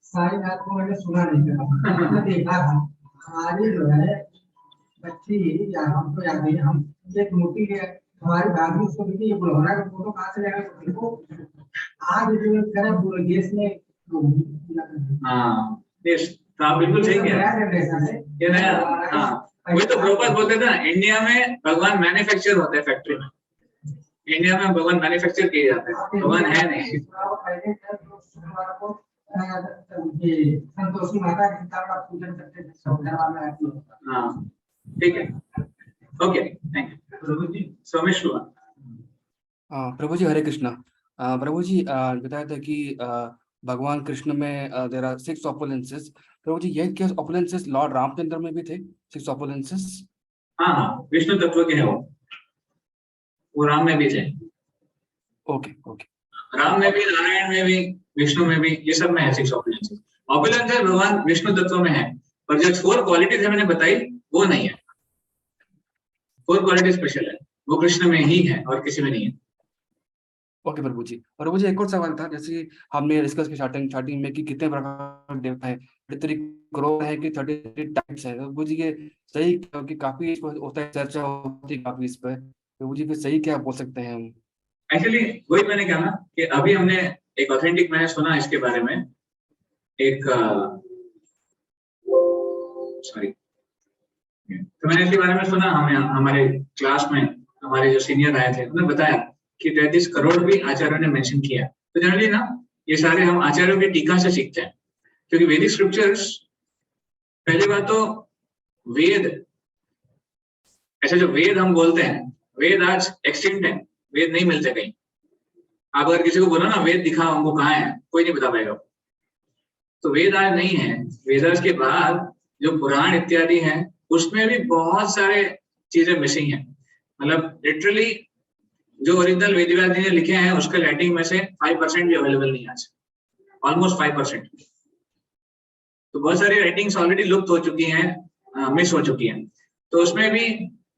सारी बात को मैंने सुना नहीं था, देखा था। हमारी जो है बच्ची या हम तो याद नहीं, हम एक मूर्ति है हमारी भाभी, उसको देखिए ये बुलहना का फोटो कहाँ से लेगा देखो, आज जो है पूरे देश में हाँ यस, तो आप बिल्कुल सही कह रहे हैं, ये नया, हाँ वही तो प्रभुपाद बोलते थे ना, इंडिया में भगवान मैन्युफैक्चर होते हैं फैक्ट्री में, इंडिया में भगवान मैन्युफैक्चर किए जाते हैं, भगवान है नहीं। संतोषी माता का पूजन करते थे। हाँ ठीक है, ओके थैंक यू प्रभु जी। सोमेश्वर। प्रभु जी हरे कृष्णा। प्रभु जी बताया था कि भगवान कृष्ण में देयर आर 6 ओपुलेंसेस। प्रभु जी ये क्या ओपुलेंसेस लॉर्ड रामचंद्र में भी थे 6 ओपुलेंसेस? हाँ विष्णु तत्व के हैं वो राम में भी थे। ओके ओके, राम में भी, नारायण में भी, विष्णु में भी, ये सब में है 6 ओपुलेंसेस। ओपुलेंसेस भगवान विष्णु तत्व में है, पर जो 4 क्वालिटीज मैंने बताई वो नहीं है। 4 क्वालिटी स्पेशल है, वो कृष्ण में ही है और किसी में नहीं है। ओके प्रभु जी। और प्रभु जी एक और सवाल था, जैसे हमने डिस्कस की स्टार्टिंग में कि कितने प्रकार के देवता है, 33 करोड़ है कि 33 टाइप्स है। तो प्रभु जी ये सही, क्योंकि काफी इस पर होता है चर्चा होती है काफी इस पर, प्रभु जी फिर सही क्या बोल सकते हैं हम? एक्चुअली वही मैंने कहा ना कि अभी हमने एक ऑथेंटिक, मैंने सुना इसके बारे में, एक सॉरी, तो मैंने इसके बारे में सुना, हमारे क्लास में हमारे जो सीनियर आए थे उन्होंने बताया कि 33 करोड़ भी आचार्यों ने मेंशन किया। तो जनरली ना ये सारे हम आचार्यों की टीका से सीखते हैं, क्योंकि वैदिक स्क्रिप्चर्स, पहली बात तो वेद, ऐसे जो वेद हम बोलते हैं, वेद आज एक्सटिंक्ट है, वेद नहीं मिलते कहीं। आप अगर किसी को बोलो ना वेद दिखाओ हमको कहाँ है, कोई नहीं बता पाएगा। तो वेद आज नहीं है। वेदास के बाद जो पुराण इत्यादि हैं उसमें भी बहुत सारे चीजें मिसिंग हैं। मतलब लिटरली जो ओरिजिनल वेदव्यास जी ने लिखे हैं उसके राइटिंग में से 5% भी अवेलेबल नहीं आज, ऑलमोस्ट 5%। तो बहुत सारी राइटिंग्स ऑलरेडी लुप्त हो चुकी हैं, मिस हो चुकी हैं। तो उसमें भी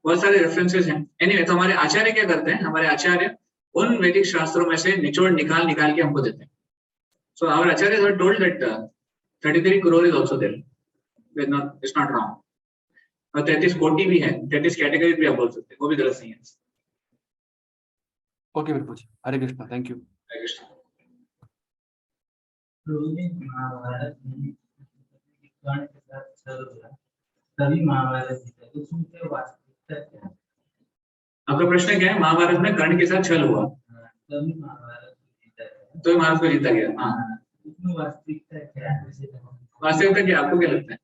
बहुत सारे रेफरेंसेस हैं। एनीवे, तो हमारे आचार्य क्या करते हैं, हमारे आचार्य उन वैदिक शास्त्रों में से निचोड़ निकाल के हमको देते हैं। So our Acharya have told that 33 crore is also there, it's not wrong. और 33 कोटि भी है, 33 कैटेगरी भी आप बोल सकते हैं, वो भी गलत नहीं है। ओके प्रभु जी, हरे कृष्णा, थैंक यू। हरे कृष्ण। प्रभु जी महाभारत में कर्ण के साथ छल हुआ, तभी महाभारत जीता, तो सुनते वास्तविकता क्या है? आपका प्रश्न क्या है? महाभारत में कर्ण के साथ छल हुआ तभी महाभारत जीता है, तो महाभारत को जीता गया। हाँ, इसमें वास्तविकता क्या है? वास्तविकता क्या, आपको क्या लगता है?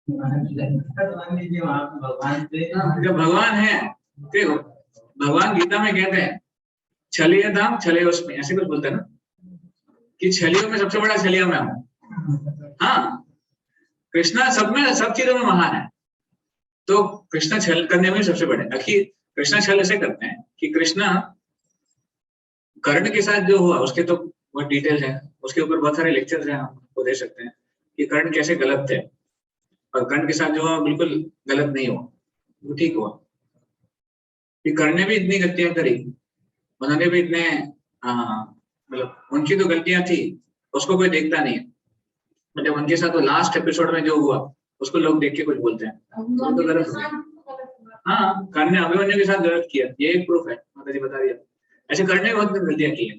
मान लीजिए वहाँ पे भगवान थे, जब भगवान है, देखो भगवान गीता में कहते हैं छलिया धाम छले उसमें, ऐसे कुछ बोलते हैं ना कि छलियों में सबसे बड़ा छलिया मैं हूँ। हाँ, कृष्णा सब में, सब चीजों में महान है। तो कृष्णा छल करने में सबसे बड़े। आखिर कृष्णा छल ऐसे करते हैं कि कृष्णा कर्ण के साथ जो हुआ उसके तो बहुत डिटेल्स हैं, उसके ऊपर बहुत सारे लेक्चर्स हैं, आपको दे सकते हैं कि कर्ण कैसे गलत थे, और कर्ण के साथ जो हुआ बिल्कुल गलत नहीं हुआ, वो ठीक हुआ। कि कर्ण ने भी इतनी गलतियां करी, उन्होंने भी इतने, मतलब उनकी तो गलतियां थी, उसको कोई देखता नहीं है। मतलब उनके साथ वो लास्ट एपिसोड में जो हुआ उसको लोग देख के कुछ बोलते हैं, वो तो गलत हो गया। हाँ, कर्ण ने अभिमन्यु के साथ गलत किया, ये एक प्रूफ है, माता जी बता दिया। ऐसे कर्ण ने बहुत गलतियां की है,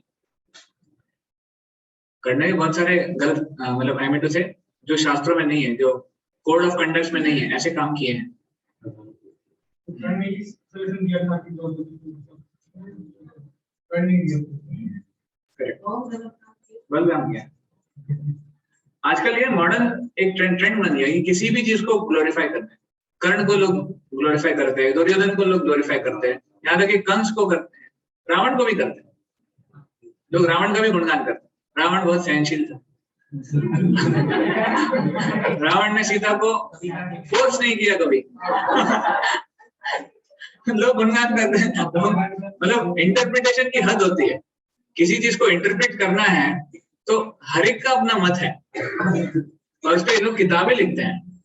कर्ण ने बहुत सारे गलत, मतलब आई मीन टू से जो शास्त्रों में नहीं है, जो कोड ऑफ कंडक्ट में नहीं है, ऐसे काम किए हैं। बलराम किया। आजकल ये मॉडर्न एक ट्रेंड बन गया कि किसी भी चीज को ग्लोरीफाई करते हैं। कर्ण को लोग ग्लोरीफाई करते हैं, दुर्योधन को लोग ग्लोरीफाई करते हैं, यहाँ तक कि कंस को करते हैं, रावण को भी करते हैं। लोग रावण का भी गुणगान करते हैं, रावण बहुत सहनशील था। रावण ने सीता को फोर्स नहीं किया कभी। लोग गुणगान करते हैं। मतलब इंटरप्रिटेशन की हद होती है, किसी चीज को इंटरप्रेट करना है तो हर एक का अपना मत है, और उस पर लोग किताबें लिखते हैं।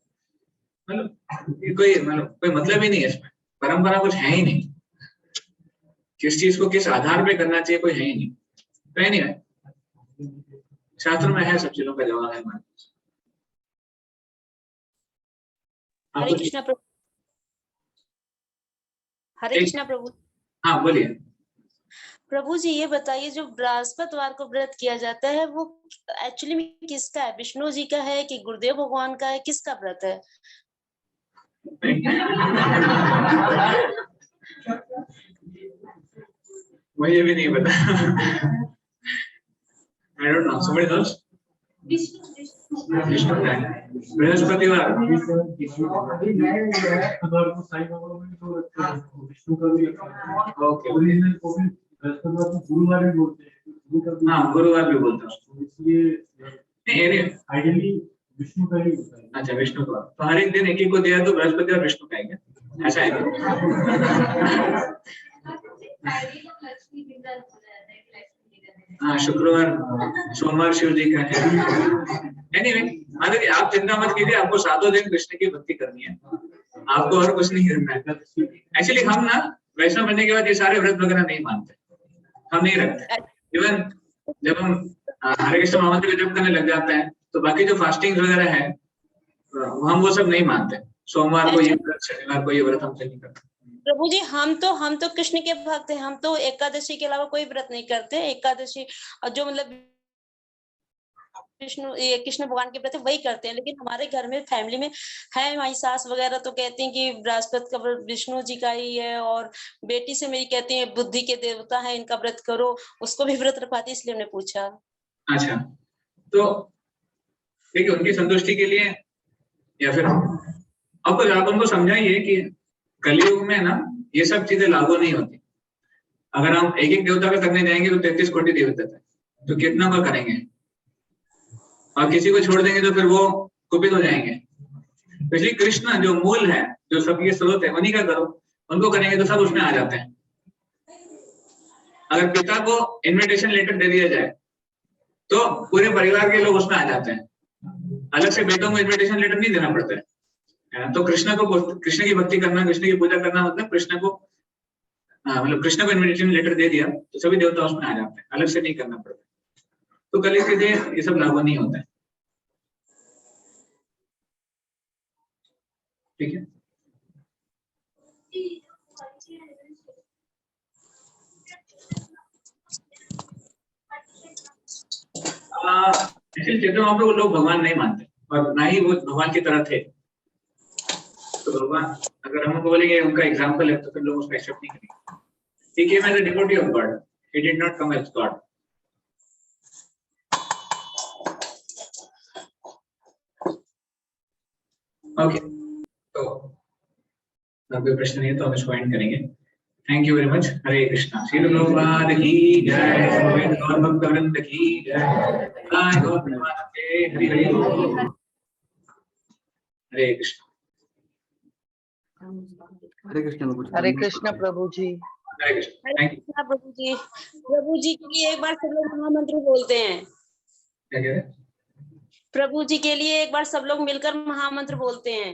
मतलब कोई मतलब ही नहीं है इसमें, परंपरा कुछ है ही नहीं, किस चीज को किस आधार पे करना चाहिए कोई है ही नहीं। तो नहीं है, शास्त्र में है सब चीजों का जवाब है हमारे पास। हरे आपको कृष्णा प्रभु। हरे एक- कृष्णा प्रभु। हाँ बोलिए। प्रभु जी ये बताइए, जो बृहस्पतिवार को व्रत किया जाता है वो एक्चुअली में किसका है? विष्णु जी का है कि गुरुदेव भगवान का है? किसका व्रत है? मुझे भी नहीं पता। I don't know. Somebody knows? Vishnu का है। बृहस्पतिवार। अभी नए जो है बृहस्पतिवार को साईं बाबा में जो रखते हैं, विष्णु का भी रखा है। ओके। ओरिजिनल को भी बृहस्पतिवार को गुरुवार भी बोलते हैं, गुरु का भी। हाँ गुरुवार भी बोलता हूँ। तो इसलिए नहीं, आइडियली विष्णु का ही होता है। अच्छा विष्णु का। तो हर एक दिन एक को दिया तो बृहस्पति और विष्णु का है क्या? ऐसा है क्या? हाँ शुक्रवार सोमवार शिव जी का है। एनीवे माता आप चिंता मत कीजिए, आपको 7 दिन कृष्ण की भक्ति करनी है, आपको और कुछ नहीं करना है। एक्चुअली हम ना वैष्णव बनने के बाद ये सारे व्रत वगैरह नहीं मानते, हम नहीं रखते। इवन जब हम हरे कृष्ण महामंत्र का जप करने लग जाते हैं तो बाकी जो फास्टिंग वगैरह है हम वो सब नहीं मानते। सोमवार को ये व्रत, शनिवार को ये व्रत हमसे नहीं करते। प्रभु जी हम तो कृष्ण के भक्त हैं, हम तो एकादशी के अलावा कोई व्रत नहीं करते। एकादशी और जो मतलब कृष्ण भगवान के व्रत वही करते हैं। लेकिन हमारे घर में फैमिली में है, हमारी सास वगैरह तो कहती हैं कि बृहस्पति का व्रत विष्णु जी का ही है, और बेटी से मेरी कहती है बुद्धि के देवता है इनका व्रत करो, उसको भी व्रत रखवाती, इसलिए हमने पूछा। अच्छा तो देखिए उनकी संतुष्टि के लिए या फिर आपको आप उनको समझाइए कि कलयुग में ना ये सब चीजें लागू नहीं होती। अगर हम एक एक देवता का करने जाएंगे तो 33 कोटि देवता है, तो कितना का करेंगे, और किसी को छोड़ देंगे तो फिर वो कुपित हो जाएंगे। तो इसलिए कृष्ण जो मूल है, जो सबके स्रोत है, उन्हीं का करो। उनको करेंगे तो सब उसमें आ जाते हैं। अगर पिता को इनविटेशन लेटर दे दिया जाए तो पूरे परिवार के लोग उसमें आ जाते हैं, अलग से बेटों को इनविटेशन लेटर नहीं देना पड़ता है। तो कृष्ण की भक्ति करना, कृष्ण की पूजा करना मतलब कृष्ण को मतलब कृष्ण को इनविटेशन लेटर दे दिया तो सभी देवता उसमें आ जाते हैं, अलग से नहीं करना पड़ता। तो कलयुग के लिए ये सब लागू नहीं होता है। ठीक है। चैतन्य महाप्रभु को लोग भगवान नहीं मानते और ना ही वो भगवान की तरह थे। तो भगवान अगर हमको बोलेंगे उनका एग्जाम्पल है तो फिर लोग उसको एक्सेप्ट नहीं करेंगे। He came as a devotee of God. He did not come as God. Okay. तो कोई प्रश्न नहीं है तो हम इसको एंड करेंगे। Thank you very much. Hare Krishna. Srila Prabhupada की जय, गोविंद गौर भक्त वृंद की जय, जय गौर प्रेमानंदे, हरि हरि बोल। हरे कृष्ण। हरे कृष्ण प्रभु जी। हरे कृष्ण प्रभु जी। हरे कृष्ण। Thank you. प्रभु जी के लिए एक बार सब लोग महामंत्र बोलते हैं। क्या कह रहे हैं? प्रभु जी के लिए एक बार सब लोग मिलकर महामंत्र बोलते हैं।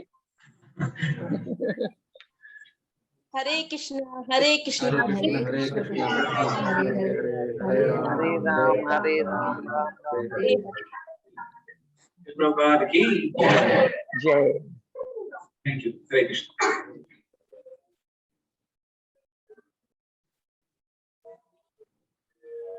हरे कृष्णा हरे कृष्णा हरे कृष्ण हरे कृष्ण हरे राम हरे राम राम राम हरे प्रभुपाद की जय। जय। Thank you. हरे कृष्ण।